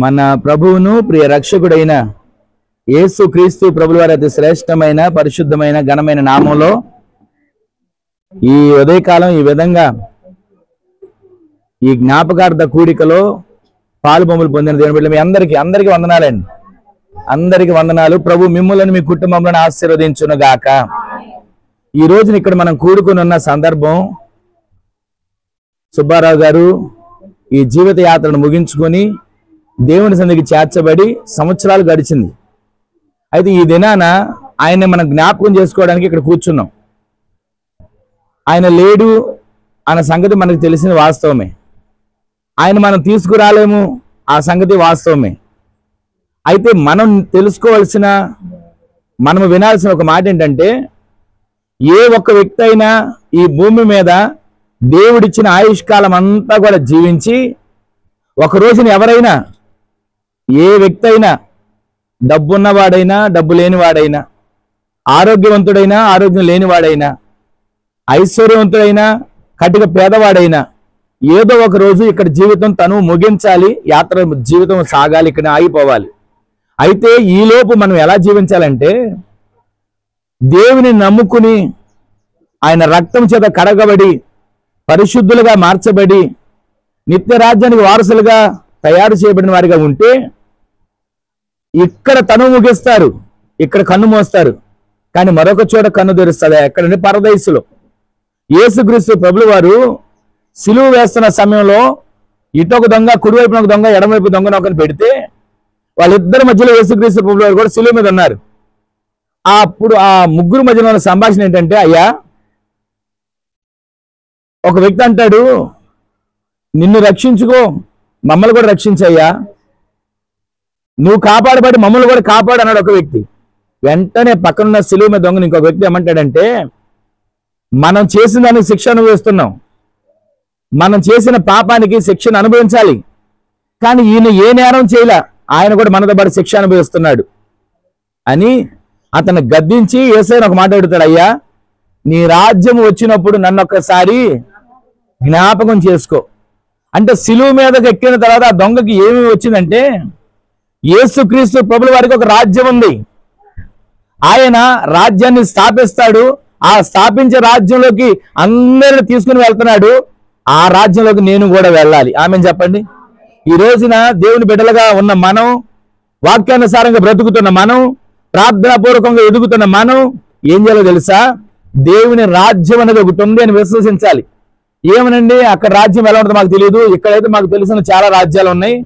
మన ప్రభువును ప్రియ రక్షకుడైన యేసు క్రీస్తు ప్రభుల వారి అతి శ్రేష్టమైన పరిశుద్ధమైన ఘనమైన నామంలో ఈ ఉదయకాలం ఈ విధంగా ఈ జ్ఞాపకార్థ కూడికలో పాలు పొమ్ములు పొందిన దేవుని బిడ్డలు మీ అందరికీ వందనాలండి. అందరికీ వందనాలు. ప్రభు మిమ్ములను మీ కుటుంబంలో ఆశీర్వదించును గాక. ఈ రోజున ఇక్కడ మనం కూడుకుని ఉన్న సందర్భం, సుబ్బారావు గారు ఈ జీవిత యాత్రను ముగించుకొని దేవుని సన్నిధికి చేర్చబడి సంవత్సరాలు గడిచింది. అయితే ఈ దినాన ఆయన్ని మనం జ్ఞాపకం చేసుకోవడానికి ఇక్కడ కూర్చున్నాం. ఆయన లేడు అన్న సంగతి మనకు తెలిసిన వాస్తవమే. ఆయన మనం తీసుకురాలేము ఆ సంగతి వాస్తవమే. అయితే మనం తెలుసుకోవాల్సిన, మనం వినాల్సిన ఒక మాట ఏంటంటే, ఏ ఒక్క వ్యక్తి అయినా ఈ భూమి మీద దేవుడిచ్చిన ఆయుష్కాలం అంతా కూడా జీవించి ఒక రోజున ఎవరైనా, ఏ వ్యక్తి అయినా, డబ్బున్నవాడైనా డబ్బు లేనివాడైనా, ఆరోగ్యవంతుడైనా ఆరోగ్యం లేనివాడైనా, ఐశ్వర్యవంతుడైనా కటిక పేదవాడైనా ఏదో ఒక రోజు ఇక్కడ జీవితం తను ముగించాలి, యాత్ర జీవితం సాగాలి, ఇక్కడ ఆగిపోవాలి. అయితే ఈలోపు మనం ఎలా జీవించాలంటే, దేవుని నమ్ముకుని ఆయన రక్తం చేత కడగబడి పరిశుద్ధులుగా మార్చబడి నిత్య రాజ్యానికి వారసులుగా తయారు చేయబడిన వారిగా ఉంటే ఇక్కడ తను ముగిస్తారు, ఇక్కడ కన్ను మోస్తారు, కానీ మరొక చోట కన్ను తెరుస్తుంది. ఎక్కడంటే పరదైసులో యేసుక్రీస్తు ప్రభులు వారు సిలువ వేస్తున్న సమయంలో ఇటొక దొంగ, కుడివైపున ఒక దొంగ, ఎడమవైపు దొంగను ఒకరిని పెడితే వాళ్ళిద్దరి మధ్యలో యేసుక్రీస్తు ప్రభులు వారు కూడా సిలువ మీద ఉన్నారు. అప్పుడు ఆ ముగ్గురు మధ్యలో ఉన్న సంభాషణ ఏంటంటే, అయ్యా, ఒక వ్యక్తి అంటాడు, నిన్ను రక్షించుకో, మమ్మల్ని కూడా రక్షించయ్యా, నువ్వు కాపాడబడి మమ్మల్ని కూడా కాపాడు అన్నాడు ఒక వ్యక్తి. వెంటనే పక్కనున్న సిలువ మీద దొంగను ఇంకొక వ్యక్తి ఏమంటాడంటే, మనం చేసిన దానికి శిక్ష అనుభవిస్తున్నాం, మనం చేసిన పాపానికి శిక్షను అనుభవించాలి, కానీ ఈయన ఏ నేరం చేయలే, ఆయన కూడా మనతో పాటు శిక్ష అనుభవిస్తున్నాడు అని అతను గద్దించి యేసయ్యను ఒక మాట అడుగుతాడు, అయ్యా, నీ రాజ్యం వచ్చినప్పుడు నన్ను ఒక్కసారి జ్ఞాపకం చేసుకో. అంటే సిలువ మీదకి ఎక్కిన తర్వాత ఆ దొంగకి ఏమి వచ్చిందంటే, యేసుక్రీస్తు ప్రభుల వారికి ఒక రాజ్యం ఉంది, ఆయన రాజ్యాన్ని స్థాపిస్తాడు, ఆ స్థాపించే రాజ్యంలోకి అందరిని తీసుకుని వెళ్తున్నాడు, ఆ రాజ్యంలోకి నేను కూడా వెళ్ళాలి. ఆమెను చెప్పండి. ఈ రోజున దేవుని బిడ్డలుగా ఉన్న మనం, వాక్యానుసారంగా బ్రతుకుతున్న మనం, ప్రార్థనాపూర్వకంగా ఎదుగుతున్న మనం ఏం చేయాలో తెలుసా? దేవుని రాజ్యం అనేది ఒకటి ఉంది అని విశ్వసించాలి. ఏమనండి, అక్కడ రాజ్యం ఎలా ఉంటుందో మాకు తెలియదు, ఇక్కడైతే మాకు తెలిసిన చాలా రాజ్యాలు ఉన్నాయి,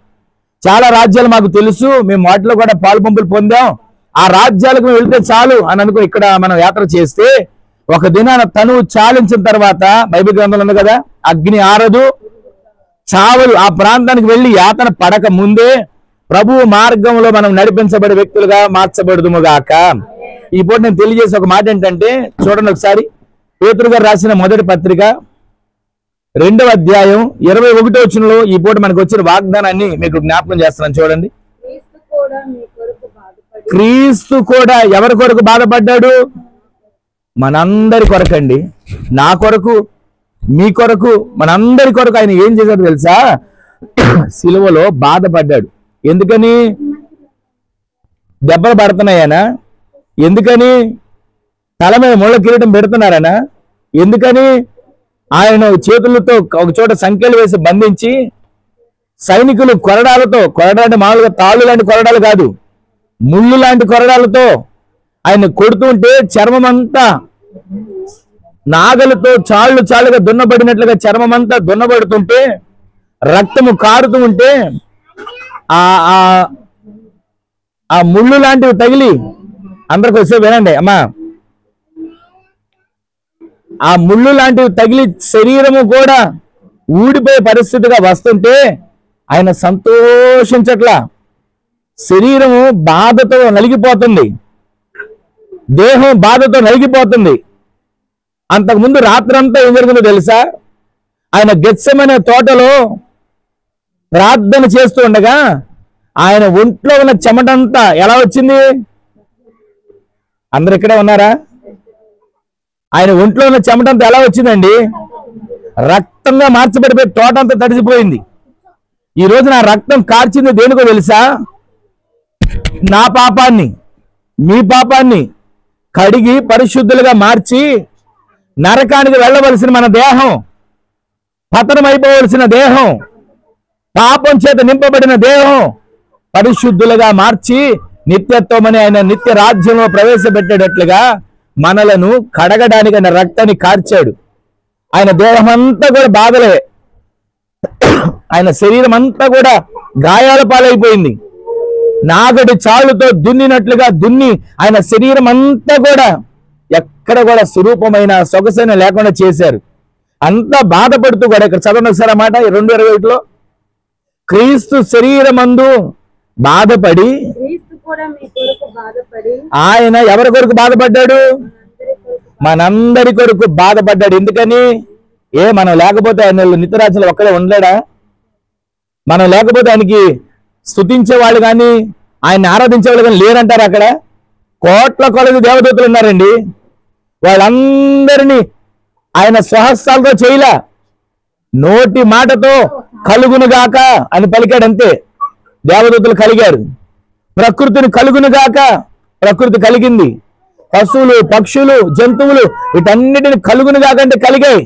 చాలా రాజ్యాలు మాకు తెలుసు, మేము వాటిలో కూడా పాలు పంపులు పొందాం, ఆ రాజ్యాలకు మేము వెళ్తే చాలు అని అనుకుని ఇక్కడ మనం యాత్ర చేస్తే ఒక దినాన తనువు చాలించిన తర్వాత, బైబిల్ గ్రంథంలో ఉంది కదా, అగ్ని ఆరదు చావలు, ఆ ప్రాంతానికి వెళ్ళి యాతన పడక ముందే ప్రభు మార్గంలో మనం నడిపించబడే వ్యక్తులుగా మార్చబడుదుముగాక. ఈ పూట నేను తెలియజేసే ఒక మాట ఏంటంటే, చూడండి ఒకసారి, పేతురు గారు రాసిన మొదటి పత్రిక 2వ అధ్యాయం 21వ వచనంలో ఈ పూట మనకు వచ్చిన వాగ్దానాన్ని మీకు జ్ఞాపకం చేస్తున్నాను. చూడండి, క్రీస్తు కూడా ఎవరి కొరకు బాధపడ్డాడు? మనందరి కొరకండి, నా కొరకు, మీ కొరకు, మనందరి కొరకు ఆయన ఏం చేశాడు తెలుసా? సిలువలో బాధపడ్డాడు. ఎందుకని? దెబ్బలు పడుతున్నాయనా? ఎందుకని? తల మీద ముళ్ళ కిరీటం పెడుతున్నారనా? ఎందుకని? ఆయన చేతులతో ఒక చోట సంఖ్యలు వేసి బంధించి సైనికులు కొరడాలతో, కొరడాలు మామూలుగా తాళ్ళు లాంటి కొరడాలు కాదు, ముళ్ళు లాంటి కొరడాలతో ఆయన కొడుతుంటే చర్మం అంతా నాగలతో చాళ్ళుగా దున్నబడినట్లుగా చర్మం అంతా దున్నబడుతుంటే రక్తము కారుతూ ఉంటే ఆ ముళ్ళు లాంటివి తగిలి, అందరికి వస్తే వినండి అమ్మా, ఆ ముళ్ళు లాంటివి తగిలి శరీరము కూడా ఊడిపోయే పరిస్థితిగా వస్తుంటే ఆయన సంతోషించట్లా. శరీరము బాధతో నలిగిపోతుంది, దేహం బాధతో నలిగిపోతుంది. అంతకుముందు రాత్రంతా ఏం జరిగిందో తెలుసా? ఆయన గెత్సెమనే తోటలో ప్రార్థన చేస్తూ ఉండగా ఆయన ఒంట్లో ఉన్న చెమటంతా ఎలా వచ్చింది? అందరు ఇక్కడే ఉన్నారా? ఆయన ఒంట్లో ఉన్న చెమటంతా ఎలా వచ్చిందండి? రక్తంగా మార్చబడిపోయి తోట అంతా తడిసిపోయింది. ఈ రోజు నా రక్తం కార్చింది దేనికో తెలుసా? నా పాపాన్ని, మీ పాపాన్ని కడిగి పరిశుద్ధులుగా మార్చి నరకానికి వెళ్ళవలసిన మన దేహం, పతనమైపోవలసిన దేహం, పాపం చేత నింపబడిన దేహం పరిశుద్ధులుగా మార్చి నిత్యత్వమని ఆయన నిత్య రాజ్యంలో ప్రవేశపెట్టేటట్లుగా మనలను కడగడానికి ఆయన రక్తాన్ని కార్చాడు. ఆయన దేహం అంతా కూడా బాధలే, ఆయన శరీరం అంతా కూడా గాయాల పాలైపోయింది. నాగటి చాలుతో దున్నినట్లుగా దున్ని ఆయన శరీరం అంతా కూడా ఎక్కడ కూడా స్వరూపమైన సొగసైన లేకుండా చేశారు. అంతా బాధపడుతూ కూడా, ఇక్కడ చదవండి ఒకసారి అన్నమాట 2:21లో, క్రీస్తు శరీరమందు బాధపడి ఆయన ఎవరి కొరకు బాధపడ్డాడు? మనందరి కొరకు బాధపడ్డాడు. ఎందుకని? మనం లేకపోతే ఆయన నిత్యరాజ్యంలో ఒక్కడే ఉండలేడా? మనం లేకపోతే ఆయనకి స్తుతించే వాళ్ళు కానీ ఆయన్ని ఆరాధించే వాళ్ళు కానీ లేరంటారు. అక్కడ కోట్ల కొలది దేవదూతలు ఉన్నారండి. వాళ్ళందరినీ ఆయన స్వహస్తాలతో చేయలా, నోటి మాటతో కలుగునుగాక అని పలికాడంతే. దేవదూతలు కలిగారు. ప్రకృతిని కలుగునుగాక, ప్రకృతి కలిగింది. పశువులు, పక్షులు, జంతువులు వీటన్నిటిని కలుగునుగాక అంటే కలిగాయి.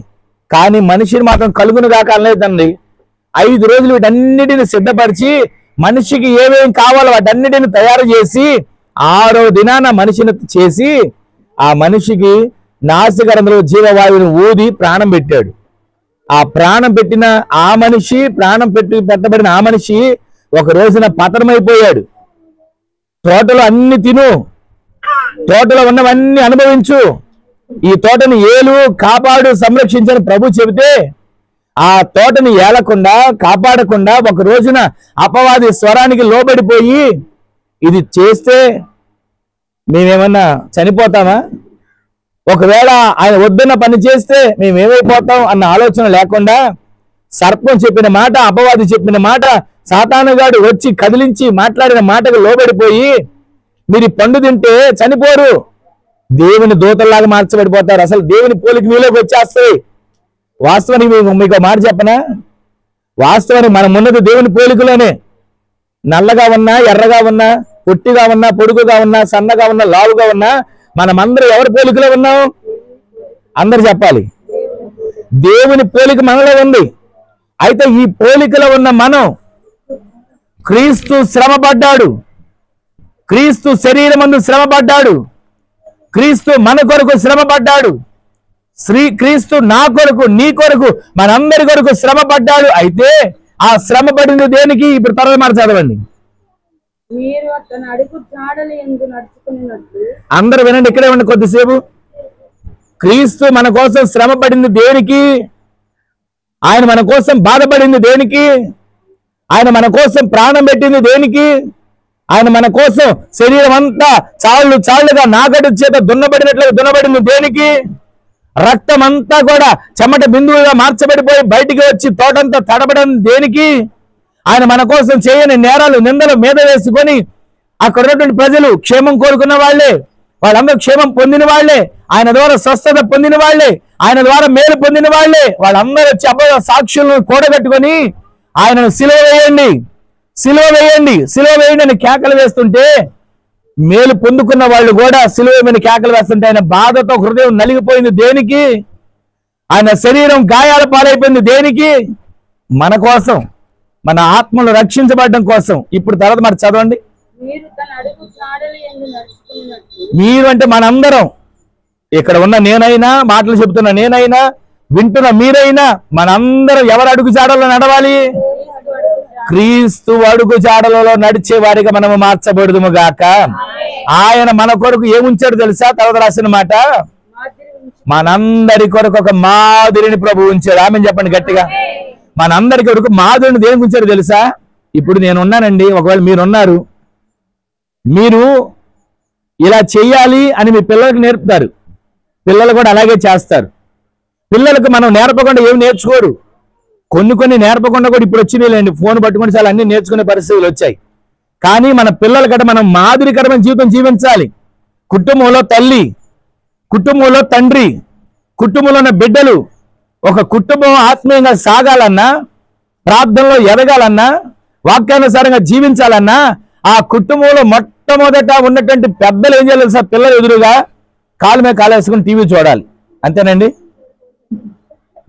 కానీ మనిషిని మాత్రం కలుగునుగాక అనలేదండి. 5 రోజులు వీటన్నిటిని సిద్ధపరిచి మనిషికి ఏమేమి కావాలో వాటన్నిటిని తయారు చేసి 6వ దినాన మనిషిని చేసి ఆ మనిషికి నాసికరంలో జీవవాయువుని ఊది ప్రాణం పెట్టాడు. ఆ ప్రాణం పెట్టిన ఆ మనిషి, పెట్టబడిన ఆ మనిషి ఒక రోజున పతనమైపోయాడు. తోటలో అన్ని తిను, తోటలో ఉన్నవన్నీ అనుభవించు, ఈ తోటని ఏలు, కాపాడు, సంరక్షించని ప్రభు చెబితే ఆ తోటని ఏలకుండా కాపాడకుండా ఒక రోజున అపవాది స్వరానికి లోబడిపోయి ఇది చేస్తే మేమేమన్నా చనిపోతామా? ఒకవేళ ఆయన వద్దన్న పని చేస్తే మేమేమైపోతాం అన్న ఆలోచన లేకుండా సర్పం చెప్పిన మాట, అపవాది చెప్పిన మాట, సాతానుగాడు వచ్చి కదిలించి మాట్లాడిన మాటకు లోబడిపోయి మీరు పండు తింటే చనిపోరు, దేవుని దూతల్లాగా మార్చబడిపోతారు. అసలు దేవుని పోలిక మీలోకి వచ్చేస్తాయి. వాస్తవానికి మీకు మాట చెప్పనా? వాస్తవానికి మనం ఉన్నది దేవుని పోలికలోనే. నల్లగా ఉన్నా, ఎర్రగా ఉన్నా, పొట్టిగా ఉన్నా, పొడుగుగా ఉన్నా, సన్నగా ఉన్నా, లావుగా ఉన్నా, మనమందరూ ఎవరి పోలికలో ఉన్నాం? అందరు చెప్పాలి. దేవుని పోలిక మనలో ఉంది. అయితే ఈ పోలికలో ఉన్న మనం, క్రీస్తు శ్రమపడ్డాడు, క్రీస్తు శరీరమందు శ్రమపడ్డాడు, క్రీస్తు మన కొరకు శ్రమపడ్డాడు, క్రీస్తు నా కొరకు, నీ కొరకు, మనందరి కొరకు శ్రమపడ్డాడు. అయితే ఆ శ్రమ పడింది దేనికి? ఇప్పుడు తర్వాత మాట చదవండి. అందరూ వినండి, ఇక్కడే ఉండి కొద్దిసేపు. క్రీస్తు మన కోసం శ్రమ పడింది దేనికి? ఆయన మన కోసం బాధపడింది దేనికి? ఆయన మన కోసం ప్రాణం పెట్టింది దేనికి? ఆయన మన కోసం శరీరం అంతా చాళ్ళుగా నాగటి చేత దున్నబడినట్లుగా దున్నబడింది దేనికి? రక్తం అంతా కూడా చెమట బిందువుగా మార్చబడిపోయి బయటికి వచ్చి తోటంతా తడబడం దేనికి? ఆయన మన కోసం చేయని నేరాలు, నిందలు మీద వేసుకొని అక్కడ ఉన్నటువంటి ప్రజలు క్షేమం కోరుకున్న వాళ్ళే, వాళ్ళందరూ క్షేమం పొందిన వాళ్ళే, ఆయన ద్వారా స్వస్థత పొందిన వాళ్ళే, ఆయన ద్వారా మేలు పొందిన వాళ్ళే, వాళ్ళందరూ వచ్చి అబద్ధ సాక్షులను కూడగట్టుకొని ఆయనను సిలువ వేయండి, సిలువ వేయండి, సిలువ వేయండి అని కేకలు వేస్తుంటే మేలు పొందుకున్న వాళ్ళు కూడా సిలువ మీద కేకలు వేస్తుంటే ఆయన బాధతో హృదయం నలిగిపోయింది దేనికి? ఆయన శరీరం గాయాల పాలైపోయింది దేనికి? మన కోసం, మన ఆత్మలు రక్షించబడడం కోసం. ఇప్పుడు తర్వాత మరి చదవండి. మీరు అంటే మనందరం, ఇక్కడ ఉన్న నేనైనా, మాటలు చెబుతున్న నేనైనా, వింటున్న మీరైనా, మనందరం ఎవరు అడుగు జాడలో నడవాలి? క్రీస్తు అడుగు జాడలలో నడిచే వారిగా మనము మార్చబడుదుము గాక. ఆయన మన కొరకు ఏముంచాడు తెలుసా? తర్వాత రాసిన మాట, మనందరి కొరకు ఒక మాదిరిని ప్రభు ఉంచాడు. ఆమె చెప్పండి గట్టిగా. మనందరి కొరకు మాదిరిని దేనికి ఉంచాడు తెలుసా? ఇప్పుడు నేనున్నానండి, ఒకవేళ మీరున్నారు, మీరు ఇలా చెయ్యాలి అని మీ పిల్లలకు నేర్పుతారు, పిల్లలు కూడా అలాగే చేస్తారు. పిల్లలకు మనం నేర్పకుండా ఏమి నేర్చుకోరు. కొన్ని నేర్పకుండా కూడా ఇప్పుడు వచ్చినాయిలేండి, ఫోన్ పట్టుకుని చాలా అన్ని నేర్చుకునే పరిస్థితులు వచ్చాయి. కానీ మన పిల్లల కంటే మనం మాదిరికరమైన జీవితం జీవించాలి. కుటుంబంలో తల్లి, కుటుంబంలో తండ్రి, కుటుంబంలో ఉన్న బిడ్డలు, ఒక కుటుంబం ఆత్మీయంగా సాగాలన్నా ప్రార్థనలో ఎదగాలన్నా, వాక్యానుసారంగా జీవించాలన్నా ఆ కుటుంబంలో మొట్టమొదట ఉన్నటువంటి పెద్దలు ఏం చేయాలి సార్? పిల్లలు ఎదురుగా కాలు మీద కాలు వేసుకుని టీవీ చూడాలి. అంతేనండి.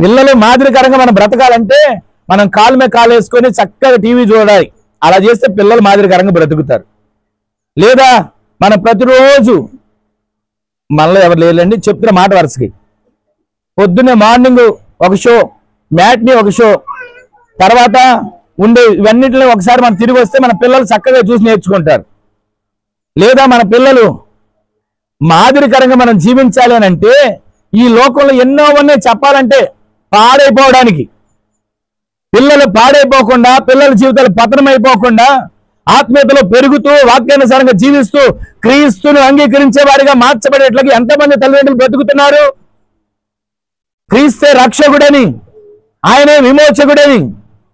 పిల్లలు మాదిరికరంగా మనం బ్రతకాలంటే మనం కాలు మీద కాలు వేసుకొని చక్కగా టీవీ చూడాలి. అలా చేస్తే పిల్లలు మాదిరికరంగా బ్రతుకుతారు. లేదా మనం ప్రతిరోజు, మనలో ఎవరు లేదండి చెప్తున్న మాట వరుసకి, పొద్దున్నే మార్నింగ్ ఒక షో, మ్యాట్ని ఒక షో, తర్వాత ఉండే ఇవన్నిటిలో ఒకసారి మనం తిరిగి వస్తే మన పిల్లలు చక్కగా చూసి నేర్చుకుంటారు. లేదా మన పిల్లలు మాదిరికరంగా మనం జీవించాలి అని అంటే ఈ లోకంలో ఎన్నో ఉన్నాయి చెప్పాలంటే పాడైపోవడానికి. పిల్లలు పాడైపోకుండా, పిల్లల జీవితాలు పతనమైపోకుండా ఆత్మీయతలో పెరుగుతూ వాక్యానుసారంగా జీవిస్తూ క్రీస్తును అంగీకరించే వారిగా మార్చబడేట్లకి ఎంతమంది తల్లిదండ్రులు బ్రతుకుతున్నారు? క్రీస్తే రక్షకుడని, ఆయనే విమోచకుడని,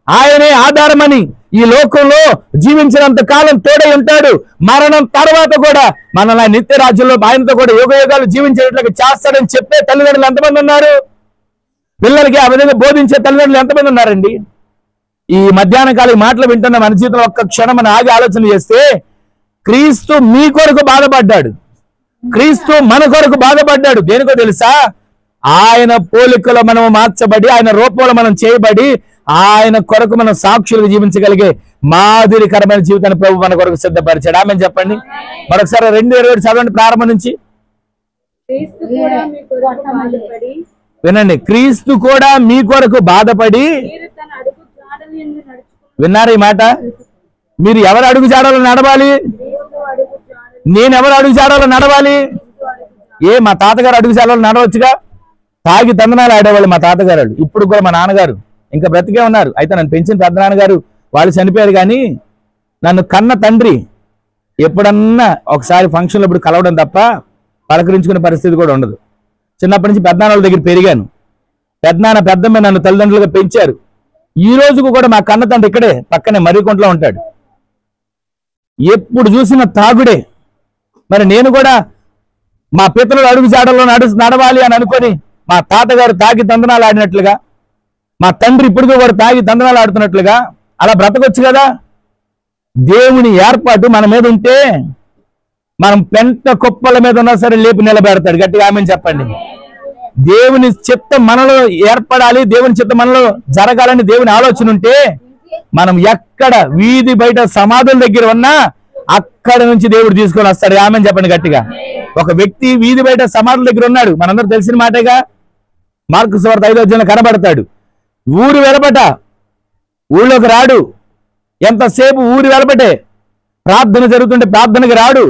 ఆయనే ఆధారమని ఈ లోకంలో జీవించినంత కాలం తోడై ఉంటాడు. మరణం తర్వాత కూడా మనల్ని నిత్య రాజ్యంలో ఆయనతో కూడా యుగ యుగాలు జీవించేట్లకి చేస్తాడని చెప్పే తల్లిదండ్రులు ఎంతమంది ఉన్నారు? పిల్లలకి ఆ విధంగా బోధించే తల్లిదండ్రులు ఎంతమంది ఉన్నారండి? ఈ మధ్యాహ్న కాలం ఈ మాటలు వింటున్న మన జీవితంలో ఒక్క క్షణం మనం ఆగి ఆలోచన చేస్తే, క్రీస్తు మీ కొరకు బాధపడ్డాడు, క్రీస్తు మన కొరకు బాధపడ్డాడు. దేనికో తెలుసా? ఆయన పోలికలో మనం మార్చబడి, ఆయన రూపంలో మనం చేయబడి, ఆయన కొరకు మనం సాక్షులుగా జీవించగలిగే మాదిరికరమైన జీవితాన్ని ప్రభు మన కొరకు సిద్ధపరిచాడు. ఆమె చెప్పండి మరొకసారి 2:27 చదవండి ప్రారంభం నుంచి. వినండి. క్రీస్తు కూడా మీ కొరకు బాధపడి, విన్నారు ఈ మాట? మీరు ఎవరు అడుగు జాడలో నడవాలి? నేను ఎవరు అడుగు జాడలో నడవాలి? మా తాతగారు అడుగు జాడలో నడవచ్చుగా. తాగి తందనాలు ఆడేవాళ్ళు మా తాతగారు. ఇప్పుడు కూడా మా నాన్నగారు ఇంకా బ్రతికే ఉన్నారు. అయితే నన్ను పెంచిన పెద్ద నాన్నగారు వాళ్ళు చనిపోయారు, కానీ నన్ను కన్న తండ్రి ఎప్పుడన్నా ఒకసారి ఫంక్షన్లో ఇప్పుడు కలవడం తప్ప పలకరించుకునే పరిస్థితి కూడా ఉండదు. చిన్నప్పటి నుంచి పెద్దనాన్నల దగ్గర పెరిగాను. పెద్దనాన్న పెద్దమ్మ నన్ను తల్లిదండ్రులుగా పెంచారు. ఈ రోజుకు కూడా మా కన్న తండ్రి ఇక్కడే పక్కనే మర్రికొండలో ఉంటాడు. ఎప్పుడు చూసిన తాగుడే. మరి నేను కూడా మా పితరులు అడుగు జాడల్లో నడవాలి అని అనుకొని మా తాతగారు తాగి తందనాలు ఆడినట్లుగా, మా తండ్రి ఇప్పటికీ కూడా తాగి తందనాలు ఆడుతున్నట్లుగా అలా బ్రతకొచ్చు కదా. దేవుని ఏర్పాటు మన మీద ఉంటే మనం పెంట కుప్పల మీద ఉన్నా సరే లేపి నిలబెడతాడు. గట్టిగా ఆమెను చెప్పండి. దేవుని చిత్తం మనలో ఏర్పడాలి, దేవుని చిత్తం మనలో జరగాలని దేవుని ఆలోచన ఉంటే మనం ఎక్కడ వీధి బయట సమాధుల దగ్గర ఉన్నా అక్కడ నుంచి దేవుడు తీసుకొని వస్తాడు. ఆమెను చెప్పండి గట్టిగా. ఒక వ్యక్తి వీధి బయట సమాధుల దగ్గర ఉన్నాడు, మనందరూ తెలిసిన మాటేగా. మార్కు సువార్త 5వ అధ్యాయంలో కనబడతాడు. ఊరు వెలపట, ఊళ్ళోకి రాడు. ఎంతసేపు ఊరు వెలపటే. ప్రార్థన జరుగుతుంటే ప్రార్థనకి రాడు.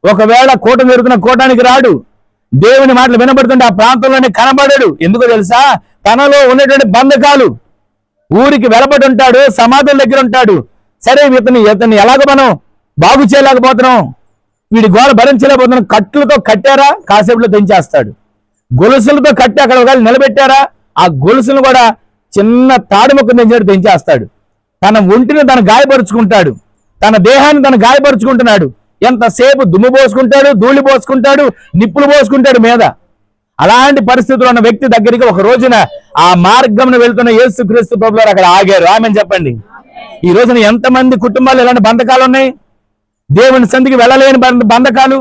ఒకవేళ కూటం జరుగుతున్న కూటానికి రాడు. దేవుని మాటలు వినబడుతుంటే ఆ ప్రాంతంలోనే కనబడడు. ఎందుకో తెలుసా? తనలో ఉన్నటువంటి బంధకాలు. ఊరికి వెలపడి ఉంటాడు, సమాధుల దగ్గర ఉంటాడు. సరే ఇతన్ని ఎలాగో మనం బాగు చేయలేకపోతున్నాం, వీడి గోడ భరించలేకపోతున్నాం. కట్లతో కట్టారా, కాసేపులో తెంచేస్తాడు. గొలుసులతో కట్టి అక్కడ ఒకవేళ నిలబెట్టారా, ఆ గొలుసులు కూడా చిన్న తాడు ముక్క తెంచినట్టు తెంచేస్తాడు. తన ఒంటిని తను గాయపరుచుకుంటాడు, తన దేహాన్ని తను గాయపరుచుకుంటున్నాడు. ఎంతసేపు దుమ్ము పోసుకుంటాడు, ధూళి పోసుకుంటాడు, నిప్పులు పోసుకుంటాడు మీద. అలాంటి పరిస్థితుల్లో ఉన్న వ్యక్తి దగ్గరికి ఒక రోజున ఆ మార్గంను వెళ్తున్న యేసుక్రీస్తు ప్రభువారు అక్కడ ఆగారు. ఆమెను చెప్పండి. ఈ రోజున ఎంతమంది కుటుంబాలు ఇలాంటి బంధకాలు ఉన్నాయి? దేవుని సంధికి వెళ్ళలేని బంధకాలు,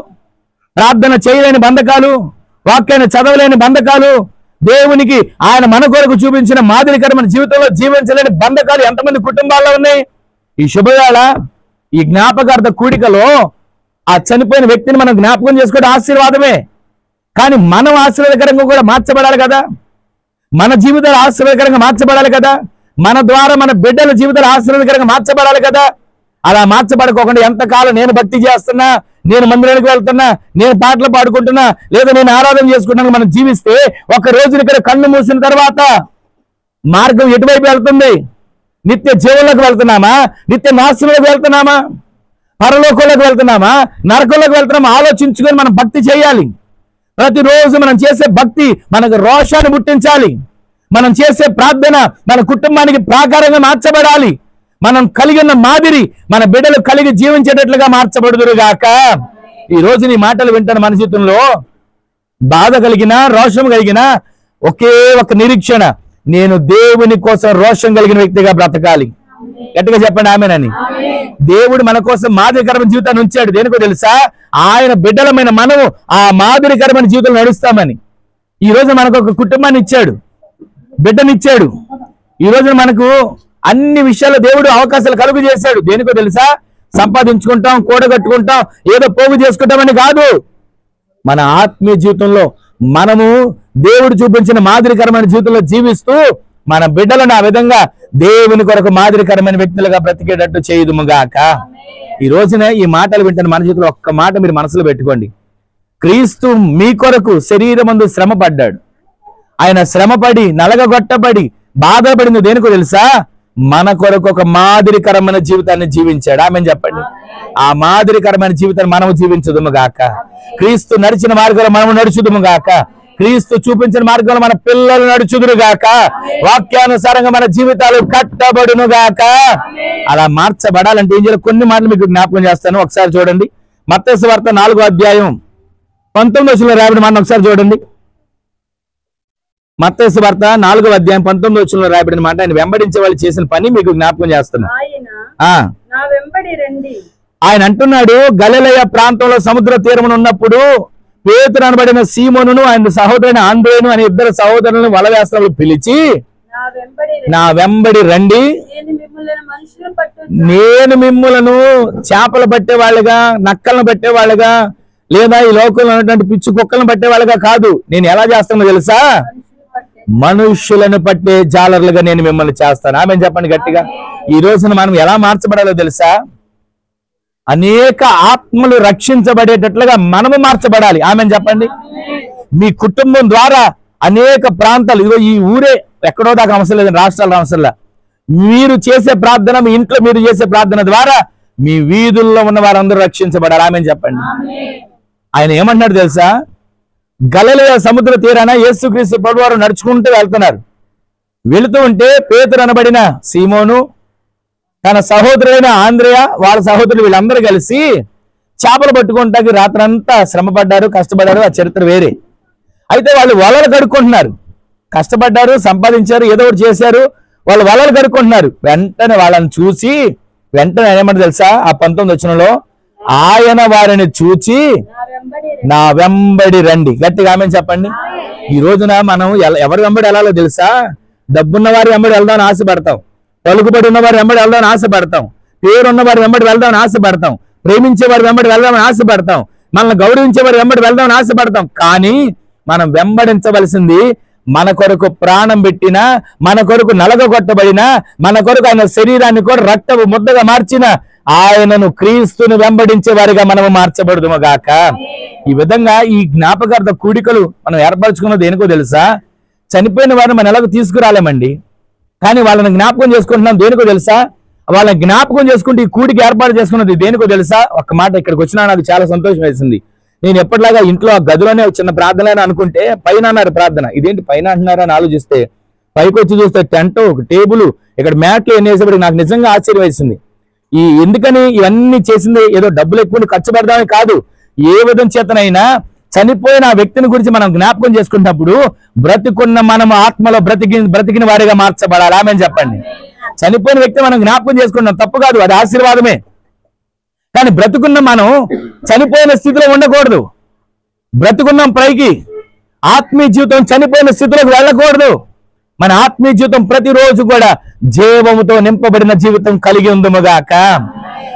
ప్రార్థన చేయలేని బంధకాలు, వాక్యాన్ని చదవలేని బంధకాలు, దేవునికి ఆయన మన కొరకు చూపించిన మాదిరికరమైన జీవితంలో జీవించలేని బంధకాలు ఎంతమంది కుటుంబాల్లో ఉన్నాయి? ఈ శుభవేళ ఈ జ్ఞాపకార్థ కూడికలో ఆ చనిపోయిన వ్యక్తిని మనం జ్ఞాపకం చేసుకోవడం ఆశీర్వాదమే. కానీ మనం ఆశీర్వాదకరంగా కూడా మార్చబడాలి కదా. మన జీవితాలు ఆశీర్వాదకరంగా మార్చబడాలి కదా. మన ద్వారా మన బిడ్డల జీవితాలు ఆశీర్వాదకరంగా మార్చబడాలి కదా. అలా మార్చబడుకోకుండా ఎంతకాలం నేను భక్తి చేస్తున్నా, నేను మందిరానికి వెళ్తున్నా, నేను పాటలు పాడుకుంటున్నా, లేదా నేను ఆరాధన చేసుకుంటున్నా మనం జీవిస్తే ఒక రోజు ఇక్కడ కళ్ళు మూసిన తర్వాత మార్గం ఎటువైపు వెళ్తుంది? నిత్య జీవులకు వెళ్తున్నామా, నిత్య నాశనంలోకి వెళ్తున్నామా, పరలోకంలోకి వెళ్తున్నామా, నరకంలోకి వెళ్తున్నామా? ఆలోచించుకొని మనం భక్తి చేయాలి. ప్రతిరోజు మనం చేసే భక్తి మనకు రోషాన్ని పుట్టించాలి. మనం చేసే ప్రార్థన మన కుటుంబానికి ప్రాకారంగా మార్చబడాలి. మనం కలిగిన మాదిరి మన బిడ్డలు కలిగి జీవించేటట్లుగా మార్చబడుదురుగాక. ఈ రోజు నీ మాటలు వింటాను. మన జీవితంలో బాధ కలిగిన, రోషం కలిగిన ఒకే ఒక నిరీక్షణ, నేను దేవుని కోసం రోషం కలిగిన వ్యక్తిగా బ్రతకాలి. గట్టిగా చెప్పండి ఆమేనని. దేవుడు మన కోసం మాదిరికరమైన జీవితాన్ని ఉంచాడు. దేనికో తెలుసా? ఆయన బిడ్డలమైన మనము ఆ మాదిరికరమైన జీవితం నడుస్తామని. ఈ రోజు మనకు ఒక కుటుంబాన్ని ఇచ్చాడు, బిడ్డనిచ్చాడు. ఈ రోజు మనకు అన్ని విషయాల్లో దేవుడు అవకాశాలు కలుగు చేశాడు. దేనికో తెలుసా? సంపాదించుకుంటాం, కూడగట్టుకుంటాం, ఏదో పోగు చేసుకుంటామని కాదు. మన ఆత్మీయ జీవితంలో మనము దేవుడు చూపించిన మాదిరికరమైన జీవితంలో జీవిస్తూ మన బిడ్డలను ఆ విధంగా దేవుని కొరకు మాదిరికరమైన వ్యక్తులుగా బ్రతికేటట్టు చేయుదుముగాక. ఈ రోజున ఈ మాటలు వింటున్న మన జీవితంలో ఒక్క మాట మీరు మనసులో పెట్టుకోండి. క్రీస్తు మీ కొరకు శరీరమందు శ్రమ పడ్డాడు. ఆయన శ్రమపడి నలగగొట్టబడి బాధపడింది దేనికో తెలుసా? మన కొరకు ఒక మాదిరికరమైన జీవితాన్ని జీవించాడు. ఆమెను చెప్పండి. ఆ మాదిరికరమైన జీవితాన్ని మనము జీవించుదుము గాక. క్రీస్తు నడిచిన మార్గంలో మనము నడుచుదుము గాక. క్రీస్తు చూపించిన మార్గంలో మన పిల్లలు నడుచుదురు గాక. వాక్యానుసారంగా మన జీవితాలు కట్టబడును గాక. అలా మార్చబడాలంటే ఏం చేయాలి? కొన్ని మాటలు మీకు జ్ఞాపకం చేస్తాను. ఒకసారి చూడండి. మత్తయి సువార్త 4వ అధ్యాయం 19వ వచనంలో రాయబడిన మాట ఒకసారి చూడండి. మత్తయి సువార్త 4వ అధ్యాయం 19వ వచనంలో రాయబడిన మాట, ఆయన వెంబడించే వాళ్ళు చేసిన పని మీకు జ్ఞాపకం చేస్తున్నా. ఆయన అంటున్నాడు, గలిలయ ప్రాంతంలో సముద్ర తీరమున ఉన్నప్పుడు పేతురు అనబడిన సీమోనును ఆయన సహోదరుని ఆంద్రేయును అనే ఇద్దరు సహోదరులను వలవేస్తలు పిలిచి, నా వెంబడి రండి, నేను మిమ్ములను చేపలు పట్టేవాళ్ళుగా, నక్కలను పట్టేవాళ్ళుగా, లేదా ఈ లోకంలో ఉన్నటువంటి పిచ్చి కుక్కలను పట్టేవాళ్ళుగా కాదు, నేను ఎలా చేస్తానో తెలుసా? మనుష్యులను పట్టే జాలర్లుగా నేను మిమ్మల్ని చేస్తాను. ఆమె చెప్పండి గట్టిగా. ఈ రోజున మనం ఎలా మార్చబడాలో తెలుసా? అనేక ఆత్మలు రక్షించబడేటట్లుగా మనము మార్చబడాలి. ఆమె చెప్పండి. మీ కుటుంబం ద్వారా అనేక ప్రాంతాలు, ఇదిగో ఈ ఊరే ఎక్కడో దాకా అవసరం లేదు, రాష్ట్రాల అవసరంలా, మీరు చేసే ప్రార్థన, మీ ఇంట్లో మీరు చేసే ప్రార్థన ద్వారా మీ వీధుల్లో ఉన్న వారందరూ రక్షించబడాలి. ఆమె చెప్పండి. ఆయన ఏమంటున్నాడు తెలుసా? గలిలయ సముద్ర తీరాన యేసుక్రీస్తు ప్రభువారు నడుచుకుంటూ వెళ్తున్నారు. వెళుతూ ఉంటే పేతురు అనబడిన సీమోను, తన సహోదరుడైన ఆంద్రేయ, వాళ్ళ సహోదరులు వీళ్ళందరూ కలిసి చేపలు పట్టుకుంటానికి రాత్రంతా శ్రమ పడ్డారు, కష్టపడ్డారు. ఆ చరిత్ర వేరే. అయితే వాళ్ళు వలలు కడుక్కుంటున్నారు. కష్టపడ్డారు, సంపాదించారు, ఏదో ఒకటి చేశారు. వాళ్ళు వలలు కడుక్కుంటున్నారు. వెంటనే వాళ్ళని చూసి వెంటనే ఏమంటారు తెలుసా? ఆ 19వ వచనంలో, ఆయన వారిని చూచి నా వెంబడి రండి. గట్టిగా ఆమె చెప్పండి. ఈ రోజున మనం ఎవరి వెంబడి వెళ్ళాలో తెలుసా? డబ్బున్న వారి వెంబడి వెళ్దామని ఆశపడతాం, పలుకుబడి ఉన్న వారి వెంబడి వెళ్దామని ఆశపడతాం, పేరున్న వారి వెంబడి వెళ్దామని ఆశపడతాం, ప్రేమించే వారి వెంబడి వెళ్దామని ఆశపడతాం, మనల్ని గౌరవించే వారి వెంబడి వెళ్దామని ఆశపడతాం. కానీ మనం వెంబడించవలసింది మన కొరకు ప్రాణం పెట్టిన, మన కొరకు నలగొట్టబడిన, మన కొరకు ఆయన శరీరాన్ని కూడా రక్తపు ముద్దగా మార్చిన ఆయనను, క్రీస్తుని వెంబడించే వారిగా మనము మార్చబడుదుము గాక. ఈ విధంగా ఈ జ్ఞాపకార్థ కూడికలు మనం ఏర్పరచుకున్నది దేనికో తెలుసా? చనిపోయిన వారిని మనం ఎలాగో తీసుకురాలేమండి, కానీ వాళ్ళని జ్ఞాపకం చేసుకుంటున్నాం దేనికో తెలుసా? వాళ్ళని జ్ఞాపకం చేసుకుంటే ఈ కూడికి ఏర్పాటు చేసుకున్నది దేనికో తెలుసా? ఒక్క మాట, ఇక్కడికి వచ్చినా నాకు చాలా సంతోషం వేసింది. నేను ఎప్పటిలాగా ఇంట్లో ఆ గదిలోనే చిన్న ప్రార్థన అనుకుంటే పైన అన్నారు ప్రార్థన. ఇదేంటి పైన అంటున్నారా అని ఆలోచిస్తే పైకి వచ్చి చూస్తే టెంట్, ఒక టేబుల్, ఇక్కడ మ్యాట్లు ఎన్నేసేపటికి నాకు నిజంగా ఆశ్చర్యం వేసింది. ఎందుకని ఇవన్నీ చేసింది ఏదో డబ్బులు ఎక్కువ ఖర్చు పెడదామని కాదు. ఏ విధం చేతనైనా చనిపోయిన ఆ వ్యక్తిని గురించి మనం జ్ఞాపకం చేసుకున్నప్పుడు బ్రతికున్న మనం ఆత్మలో బ్రతికిన వారిగా మార్చబడాలి. ఆమె చెప్పండి. చనిపోయిన వ్యక్తి మనం జ్ఞాపకం చేసుకున్నాం, తప్పు కాదు, అది ఆశీర్వాదమే. కానీ బ్రతుకున్న మనం చనిపోయిన స్థితిలో ఉండకూడదు. బ్రతుకున్నాం పైకి, ఆత్మీయ జీవితం చనిపోయిన స్థితిలోకి వెళ్ళకూడదు. మన ఆత్మీయ జీవితం ప్రతిరోజు కూడా జీవముతో నింపబడిన జీవితం కలిగి ఉందముగాక.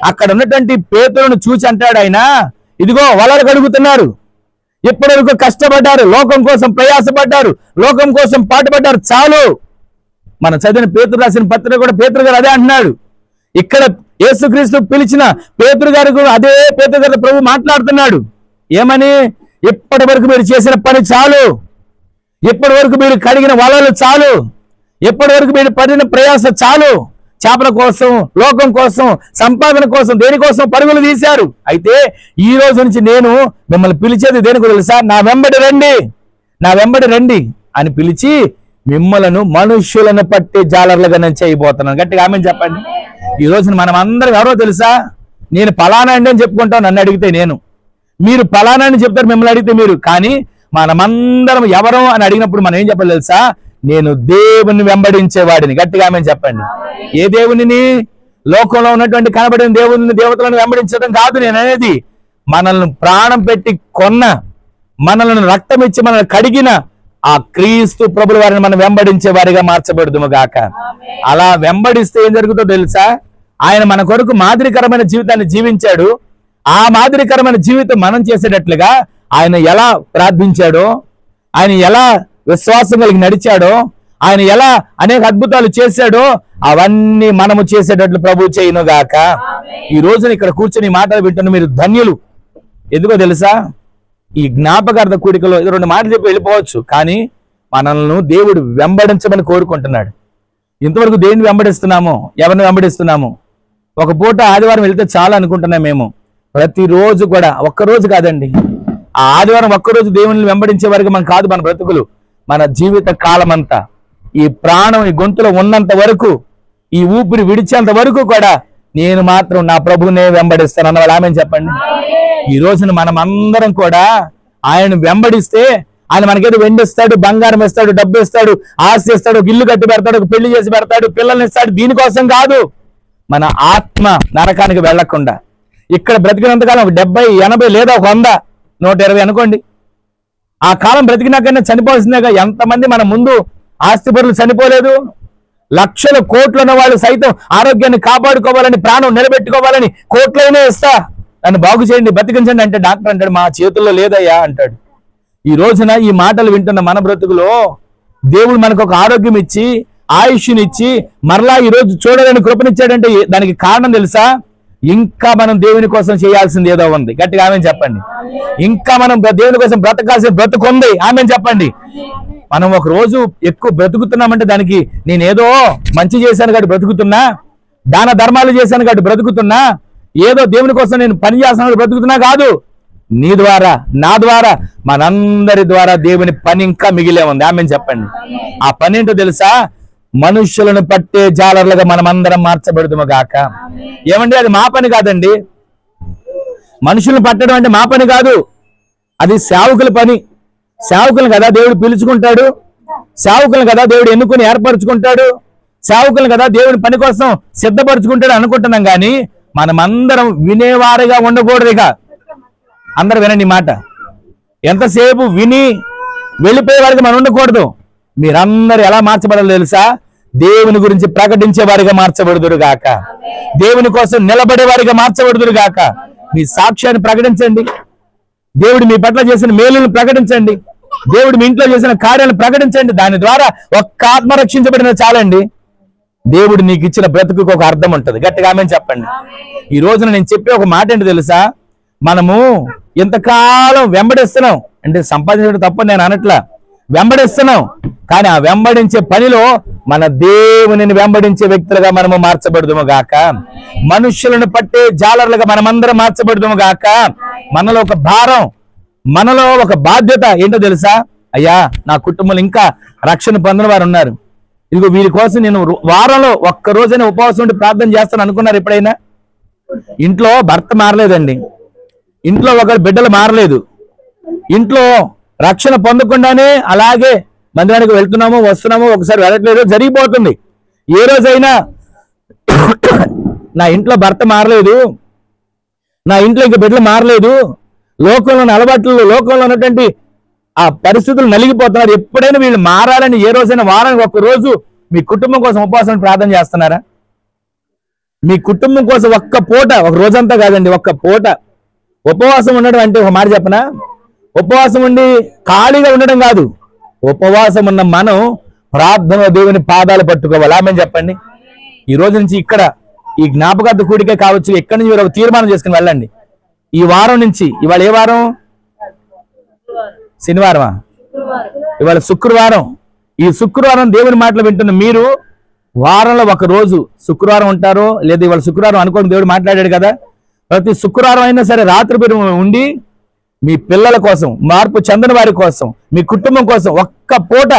అక్కడ ఉన్నటువంటి పేతురును చూసి అంటాడు ఆయన, ఇదిగో వలలు కడుగుతున్నారు, ఇప్పటివరకు కష్టపడ్డారు, లోకం కోసం ప్రయాసపడ్డారు, లోకం కోసం పాటుపడ్డారు, చాలు. మన చదివిన పేతురు రాసిన పత్రిక కూడా పేతురు గారు అదే అంటున్నాడు. ఇక్కడ యేసుక్రీస్తు పిలిచిన పేతురు గారు అదే పేతురు గారు ప్రభు మాట్లాడుతున్నాడు. ఏమని? ఇప్పటి వరకు మీరు చేసిన పని చాలు, ఇప్పటి వరకు మీరు కడిగిన వలలు చాలు, ఇప్పటి వరకు మీరు పడిన ప్రయాస చాలు. చేపల కోసం, లోకం కోసం, సంపాదన కోసం, దేనికోసం పరుగులు తీశారు. అయితే ఈ రోజు నుంచి నేను మిమ్మల్ని పిలిచేది దేనికో తెలుసా? నా వెంబడి రండి, నా వెంబడి రండి అని పిలిచి మిమ్మలను మనుష్యులను పట్టే జాలర్లుగా నేను చేయబోతున్నాను. గట్టిగా ఆమె చెప్పండి. ఈ రోజున మనం అందరం ఎవరో తెలుసా? నేను పలానా అండి అని చెప్పుకుంటాం నన్ను అడిగితే, నేను, మీరు పలానా అని చెప్తారు మిమ్మల్ని అడిగితే మీరు. కానీ మనమందరం ఎవరో అని అడిగినప్పుడు మనం ఏం చెప్పాలి తెలుసా? నేను దేవుని వెంబడించేవాడిని. గట్టిగా ఆమె చెప్పండి. ఏ దేవునిని? లోకంలో ఉన్నటువంటి కనబడిన దేవుని, దేవతలను వెంబడించడం కాదు నేను అనేది. మనల్ని ప్రాణం పెట్టి కొన్న, మనల్ని రక్తం ఇచ్చి మనల్ని కడిగిన ఆ క్రీస్తు ప్రభుల వారిని మనం వెంబడించే వారిగా మార్చబడుదుము గాక. అలా వెంబడిస్తే ఏం జరుగుతుందో తెలుసా? ఆయన మన కొరకు మాదిరికరమైన జీవితాన్ని జీవించాడు. ఆ మాదిరికరమైన జీవితం మనం చేసేటట్లుగా ఆయన ఎలా ప్రార్థించాడో, ఆయన ఎలా విశ్వాసం కలిగి నడిచాడో, ఆయన ఎలా అనేక అద్భుతాలు చేశాడో అవన్నీ మనము చేసేటట్లు ప్రభు చేయును గాక. ఈ రోజున ఇక్కడ కూర్చొని మాటలు వింటున్న మీరు ధన్యులు. ఎందుకో తెలుసా? ఈ జ్ఞాపకార్థ కూడికలో 2 మాటలు చెప్పి వెళ్ళిపోవచ్చు, కానీ మనల్ని దేవుడు వెంబడించమని కోరుకుంటున్నాడు. ఇంతవరకు దేన్ని వెంబడిస్తున్నామో, ఎవరిని వెంబడిస్తున్నామో? ఒక పూట ఆదివారం వెళ్తే చాలా అనుకుంటున్నాం మేము. ప్రతిరోజు కూడా, ఒక్కరోజు కాదండి, ఆ ఆదివారం ఒక్కరోజు దేవుని వెంబడించే వరకు మనం కాదు మన బ్రతుకులు. మన జీవిత కాలం అంతా, ఈ ప్రాణం ఈ గొంతులో ఉన్నంత వరకు, ఈ ఊపిరి విడిచేంత వరకు కూడా నేను మాత్రం నా ప్రభువునే వెంబడిస్తాను అన్న వాళ్ళు ఆమె చెప్పండి. ఈ రోజున మనం అందరం కూడా ఆయన వెంబడిస్తే ఆయన మనకేదో వెండిస్తాడు, బంగారం ఇస్తాడు, డబ్బు ఇస్తాడు, ఆస్తి ఇస్తాడు, ఒక ఇల్లు కట్టి పెడతాడు, ఒక పెళ్లి చేసి పెడతాడు, పిల్లల్ని ఇస్తాడు. దీనికోసం కాదు. మన ఆత్మ నరకానికి వెళ్లకుండా ఇక్కడ బ్రతికినంతకాలం ఒక 70, 80 లేదా 100, 120 అనుకోండి. ఆ కాలం బ్రతికినాకైనా చనిపోవాల్సిందేగా. ఎంతమంది మన ముందు ఆస్తిపరులు చనిపోలేదు? లక్షల కోట్లు ఉన్న వాళ్ళు సైతం ఆరోగ్యాన్ని కాపాడుకోవాలని, ప్రాణం నిలబెట్టుకోవాలని కోట్లైనా ఇస్తా, నన్ను బాగు చేయండి, బతికించండి అంటే డాక్టర్ అంటాడు మా చేతుల్లో లేదయ్యా అంటాడు. ఈ రోజున ఈ మాటలు వింటున్న మన బ్రతుకులో దేవుడు మనకు ఒక ఆరోగ్యం ఇచ్చి, ఆయుష్నిచ్చి, మరలా ఈ రోజు చూడాలని కృపనిచ్చాడంటే దానికి కారణం తెలుసా? ఇంకా మనం దేవుని కోసం చేయాల్సింది ఏదో ఉంది. గట్టిగా ఆమె చెప్పండి. ఇంకా మనం దేవుని కోసం బ్రతకాల్సిన బ్రతుకుంది. ఆమె చెప్పండి. మనం ఒక రోజు ఎక్కువ బ్రతుకుతున్నామంటే దానికి నేనేదో మంచి చేశాను కాబట్టి బ్రతుకుతున్నా, దాన ధర్మాలు చేశాను కాబట్టి బ్రతుకుతున్నా, ఏదో దేవుని కోసం నేను పని చేస్తాను బ్రతుకుతున్నా కాదు. నీ ద్వారా, నా ద్వారా, మనందరి ద్వారా దేవుని పని ఇంకా మిగిలే ఉంది. ఆమె చెప్పండి. ఆ పని ఏంటో తెలుసా? మనుష్యులను పట్టే జాలర్లుగా మనం అందరం మార్చబడుదుము గాక. ఏమండి, అది మా పని కాదండి. మనుషులను పట్టడం అంటే మా పని కాదు, అది సేవకుల పని. సేవకులను కదా దేవుడు పిలుచుకుంటాడు, సేవకులను కదా దేవుడు ఎన్నుకుని ఏర్పరచుకుంటాడు, సేవకులను కదా దేవుని పని కోసం సిద్ధపరచుకుంటాడు అనుకుంటున్నాం. కానీ మనమందరం వినేవారిగా ఉండకూడదుగా. అందరూ వినండి మాట. ఎంతసేపు విని వెళ్ళిపోయే వారికి మనం ఉండకూడదు. మీరందరూ ఎలా మార్చబడాలో తెలుసా? దేవుని గురించి ప్రకటించే వారిగా మార్చబడుదురు గాక. దేవుని కోసం నిలబడే వారిగా మార్చబడుదురు గాక. మీ సాక్ష్యాన్ని ప్రకటించండి. దేవుడు మీ పట్ల చేసిన మేలును ప్రకటించండి. దేవుడు మీ ఇంట్లో చేసిన కార్యాలను ప్రకటించండి. దాని ద్వారా ఒక్క ఆత్మ రక్షించబడిన చాలండి. దేవుడు నీకు ఇచ్చిన బ్రతుకు ఒక అర్థం ఉంటుంది. గట్టిగా ఆమె చెప్పండి. ఈ రోజున నేను చెప్పే ఒక మాట ఏంటి తెలుసా? మనము ఇంతకాలం వెంబడిస్తున్నాం అంటే సంపాదించడం తప్ప నేను అనట్లా, వెంబడిస్తున్నాం. కానీ ఆ వెంబడించే పనిలో మన దేవునిని వెంబడించే వ్యక్తులుగా మనము మార్చబడుదుము గాక. మనుష్యులను పట్టే జాలర్లుగా మనమందరం మార్చబడుదుము గాక. మనలో ఒక భారం, మనలో ఒక బాధ్యత ఏంటో తెలుసా? అయ్యా, నా కుటుంబంలో ఇంకా రక్షణ పొందిన వారు ఉన్నారు. ఇదిగో వీరి కోసం నేను వారంలో ఒక్క రోజైనా ఉపవాసం ఉండి ప్రార్థన చేస్తాను అనుకున్నారు ఎప్పుడైనా? ఇంట్లో భర్త మారలేదండి, ఇంట్లో ఒకరి బిడ్డలు మారలేదు, ఇంట్లో రక్షణ పొందకుండానే అలాగే మందిరానికి వెళ్తున్నామో వస్తున్నామో, ఒకసారి వెళ్ళట్లేదు, జరిగిపోతుంది. ఏ రోజైనా నా ఇంట్లో భర్త మారలేదు, నా ఇంట్లో ఇంక బిడ్డలు మారలేదు, లోకంలో అలవాట్లు, లోకంలో ఉన్నటువంటి ఆ పరిస్థితులు నలిగిపోతున్నారు, ఎప్పుడైనా వీళ్ళు మారాలని ఏ రోజైనా వారానికి ఒక్క రోజు మీ కుటుంబం కోసం ఉపవాసం ప్రార్థన చేస్తున్నారా? మీ కుటుంబం కోసం ఒక్క పూట, ఒక రోజంతా కాదండి, ఒక్క పూట ఉపవాసం ఉండడం అంటే ఒక మాట చెప్పనా? ఉపవాసం ఉండి ఖాళీగా ఉండడం కాదు. ఉపవాసం ఉన్న మనం ప్రార్థన దేవుని పాదాలు పట్టుకోవాలి. ఆమె చెప్పండి. ఈ రోజు నుంచి ఇక్కడ ఈ జ్ఞాపకార్థ కూడికే కావచ్చు, ఎక్కడి నుంచి మీరు ఒక తీర్మానం చేసుకుని వెళ్ళండి. ఈ వారం నుంచి, ఇవాళ ఏ వారం? శనివారమా? ఇవాళ శుక్రవారం. ఈ శుక్రవారం దేవుని మాటలు వింటున్న మీరు వారంలో ఒక రోజు శుక్రవారం ఉంటారో లేదా ఇవాళ శుక్రవారం అనుకోని దేవుడు మాట్లాడాడు కదా, ప్రతి శుక్రవారం అయినా సరే రాత్రి మీరు ఉండి మీ పిల్లల కోసం, మార్పు చెందని వారి కోసం, మీ కుటుంబం కోసం ఒక్క పూట,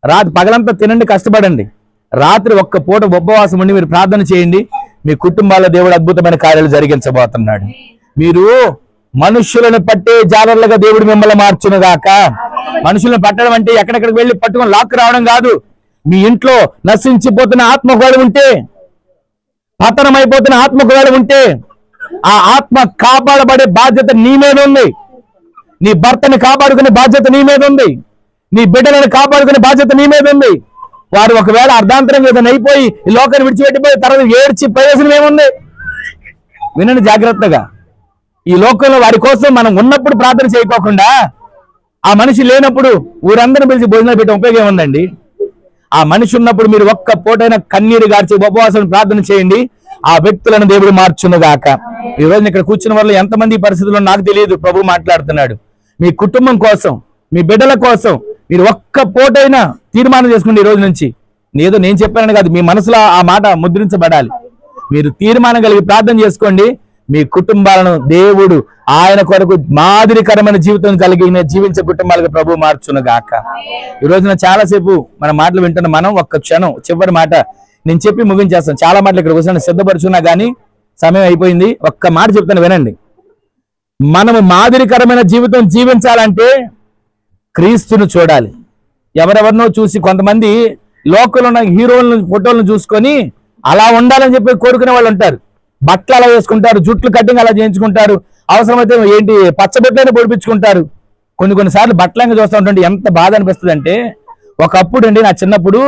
రాత్రి పగలంతా తినండి, కష్టపడండి, రాత్రి ఒక్క పూట ఉపవాసం ఉండి మీరు ప్రార్థన చేయండి. మీ కుటుంబాల్లో దేవుడు అద్భుతమైన కార్యాలు జరిగించబోతున్నాడు. మీరు మనుషులను పట్టే జాలర్లుగా దేవుడు మిమ్మల్ని మార్చునుగాక. మనుషులను పట్టడం అంటే ఎక్కడెక్కడికి వెళ్ళి పట్టుకొని లాక్కు రావడం కాదు. మీ ఇంట్లో నశించిపోతున్న ఆత్మకోళ ఉంటే, పతనమైపోతున్న ఆత్మకోళ ఉంటే, ఆ ఆత్మ కాపాడబడే బాధ్యత నీ మీద ఉంది. నీ భర్తని కాపాడుకునే బాధ్యత నీ మీద ఉంది. నీ బిడ్డలను కాపాడుకునే బాధ్యత నీ మీద ఉంది. వారు ఒకవేళ అర్ధాంతరంగా ఏదైనా అయిపోయి ఈ లోకాన్ని విడిచిపెట్టిపోయి తర్వాత ఏడ్చి ప్రయోజనం ఏముంది? వినండి జాగ్రత్తగా. ఈ లోకంలో వారి కోసం మనం ఉన్నప్పుడు ప్రార్థన చేయకోకుండా ఆ మనిషి లేనప్పుడు ఊరందరిని పిలిచి భోజనాలు పెట్టే ఉపయోగం ఏముందండి? ఆ మనిషి ఉన్నప్పుడు మీరు ఒక్క పూటైనా కన్నీరు గార్చి ఉపవాసం ప్రార్థన చేయండి. ఆ వ్యక్తులను దేవుడు మార్చునుగాక. ఈ రోజున ఇక్కడ కూర్చున్న వాళ్ళు ఎంతమంది ఈ పరిస్థితుల్లో నాకు తెలియదు. ప్రభు మాట్లాడుతున్నాడు. మీ కుటుంబం కోసం, మీ బిడ్డల కోసం మీరు ఒక్క పూటైనా తీర్మానం చేసుకోండి. ఈ రోజు నుంచి ఏదో నేను చెప్పానని కాదు, మీ మనసులో ఆ మాట ముద్రించబడాలి. మీరు తీర్మానం కలిగి ప్రార్థన చేసుకోండి. మీ కుటుంబాలను దేవుడు ఆయన కొరకు మాదిరికరమైన జీవితం కలిగిన జీవించే కుటుంబాలకు ప్రభు మార్చునుగాక. ఈ రోజున చాలాసేపు మన మాటలు వింటున్న మనం ఒక్క క్షణం చివరి మాట నేను చెప్పి ముగించేస్తాను. చాలా మాటలు ఇక్కడ కూర్చొని సిద్ధపరుచున్నా కానీ సమయం అయిపోయింది. ఒక్క మాట చెప్తాను వినండి. మనము మాదిరికరమైన జీవితం జీవించాలంటే క్రీస్తును చూడాలి. ఎవరెవరినో చూసి కొంతమంది లోకల్ ఉన్న హీరోలను ఫోటోలను చూసుకొని అలా ఉండాలని చెప్పి కోరుకునే వాళ్ళు ఉంటారు. బట్టలు అలా వేసుకుంటారు, జుట్లు కట్టింగ్ అలా చేయించుకుంటారు, అవసరమైతే ఏంటి పచ్చబొట్లైనా పొడిపించుకుంటారు. కొన్నిసార్లు బట్టలంగా చూస్తూ ఉంటుంటే ఎంత బాధ అనిపిస్తుంది అంటే, ఒకప్పుడు అండి నా చిన్నప్పుడు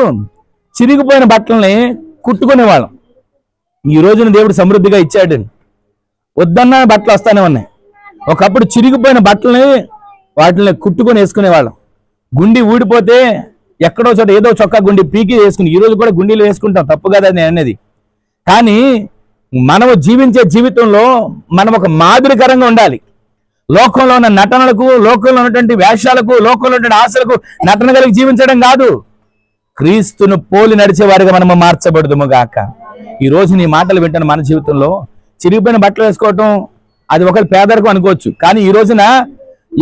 చిరిగిపోయిన బట్టలని కుట్టుకునేవాళ్ళం. ఈ రోజున దేవుడు సమృద్ధిగా ఇచ్చాడు. వద్దన్న బట్టలు వస్తానే ఉన్నాయి. ఒకప్పుడు చిరిగిపోయిన బట్టలని వాటిని కుట్టుకొని వేసుకునేవాళ్ళం. గుండి ఊడిపోతే ఎక్కడో చోట ఏదో చొక్కా గుండి పీకి వేసుకుని ఈ రోజు కూడా గుండీలు వేసుకుంటాం, తప్పు కదా నేను అనేది. కానీ మనము జీవించే జీవితంలో మనం ఒక మాదిరికరంగా ఉండాలి. లోకంలో ఉన్న నటనలకు, లోకంలో ఉన్నటువంటి వేషాలకు, లోకంలో ఉన్నటువంటి ఆశలకు నటన కలిగి జీవించడం కాదు, క్రీస్తును పోలి నడిచే వారిగా మనము మార్చబడుదుము గాక. ఈ రోజు నీ మాటలు వింటున్న మన జీవితంలో చిరిగిపోయిన బట్టలు వేసుకోవటం అది ఒకరి పేదరికం అనుకోవచ్చు. కానీ ఈ రోజున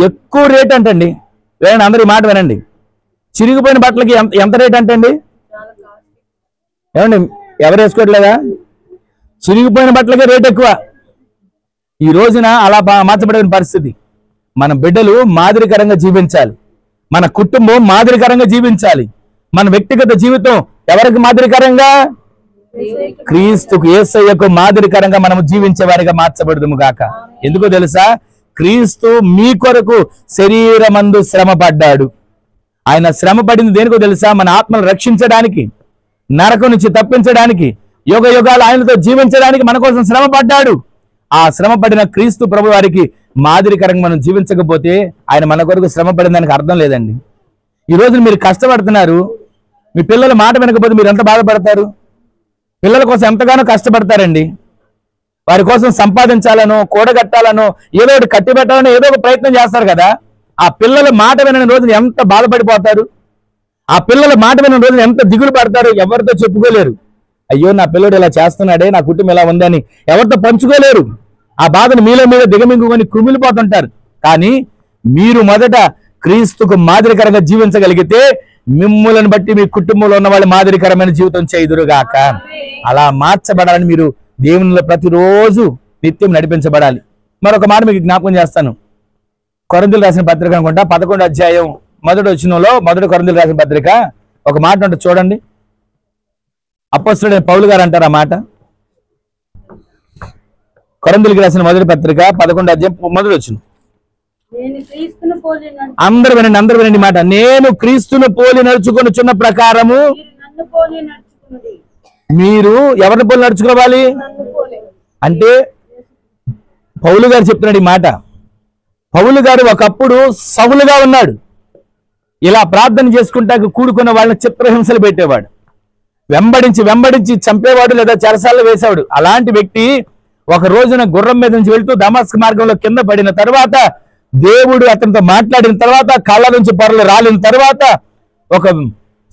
ఎక్కువ రేట్ అంటండి. వినండి, అందరి మాట వినండి. చిరిగిపోయిన బట్టలకి ఎంత రేట్ అంటండి? ఏమండి, ఎవరు వేసుకోవట్లేదా? చిరిగిపోయిన బట్టలకే రేట్ ఎక్కువ. ఈ రోజున అలా మార్చబడిన పరిస్థితి. మన బిడ్డలు మాదిరికరంగా జీవించాలి. మన కుటుంబం మాదిరికరంగా జీవించాలి. మన వ్యక్తిగత జీవితం ఎవరికి మాదిరికరంగా? క్రీస్తుకు, యేసయ్యకు మాదిరికరంగా మనం జీవించే వారిగా మార్చబడుదుము గాక. ఎందుకో తెలుసా? క్రీస్తు మీ కొరకు శరీరమందు శ్రమ పడ్డాడు. ఆయన శ్రమ పడింది దేనికో తెలుసా? మన ఆత్మను రక్షించడానికి, నరకం నుంచి తప్పించడానికి, యుగ యుగాలు ఆయనతో జీవించడానికి మన కోసం శ్రమ పడ్డాడు. ఆ శ్రమ పడిన క్రీస్తు ప్రభు వారికి మాదిరికరంగా మనం జీవించకపోతే ఆయన మన కొరకు శ్రమ పడిన దానికి అర్థం లేదండి. ఈ రోజు మీరు కష్టపడుతున్నారు, మీ పిల్లల మాట వినకపోతే మీరు ఎంత బాధపడతారు? పిల్లల కోసం ఎంతగానో కష్టపడతారండి. వారి కోసం సంపాదించాలనో, కూడగట్టాలనో, ఏదో ఒకటి కట్టి పెట్టాలనో ఏదో ఒక ప్రయత్నం చేస్తారు కదా. ఆ పిల్లల మాట వినని రోజున ఎంత బాధపడిపోతారు. ఆ పిల్లల మాట వినని రోజున ఎంత దిగులు పడతారు. ఎవరితో చెప్పుకోలేరు. అయ్యో నా పిల్లడు ఇలా చేస్తున్నాడే, నా కుటుంబం ఇలా ఉందని ఎవరితో పంచుకోలేరు. ఆ బాధను మీలో మీద దిగమింగుకొని కుమిలిపోతుంటారు. కానీ మీరు మొదట క్రీస్తుకు మాదిరికరంగా జీవించగలిగితే మిమ్ములను బట్టి మీ కుటుంబంలో ఉన్న వాళ్ళు మాదిరికరమైన జీవితం చేయుదురుగాక. అలా మార్చబడాలని మీరు దేవునిలో ప్రతిరోజు నిత్యం నడిపించబడాలి. మరొక మాట మీకు జ్ఞాపకం చేస్తాను. కొరింథీయులకు రాసిన పత్రిక అనుకుంటా 11వ అధ్యాయం 1వ వచనంలో, 1 కొరింథీయులకు రాసిన పత్రిక ఒక మాట ఉంటుంది చూడండి. అపోస్తలుడైన పౌలు గారు అంటారు ఆ మాట. కొరింథీయులకు రాసిన 1వ పత్రిక 11వ అధ్యాయం 1వ వచనం. అందరూ వినండి, అందరూ వినండి మాట. నేను క్రీస్తును పోలి నడుచుకొనుచున్న ప్రకారము మీరు ఎవరిని పోలి నడుచుకోవాలి అంటే పౌలు గారు చెప్తున్నాడు ఈ మాట. పౌలు గారు ఒకప్పుడు సౌలుగా ఉన్నాడు. ఇలా ప్రార్థన చేసుకుంటా కూడుకున్న వాళ్ళని చిత్రహింసలు పెట్టేవాడు, వెంబడించి చంపేవాడు, లేదా చెరసాల్లో వేసేవాడు. అలాంటి వ్యక్తి ఒక రోజున గుర్రం మీద నుంచి వెళ్తూ దమస్కు మార్గంలో కింద పడిన తర్వాత దేవుడు అతనితో మాట్లాడిన తర్వాత, కళ్ళ నుంచి పొరలు రాలిన తర్వాత ఒక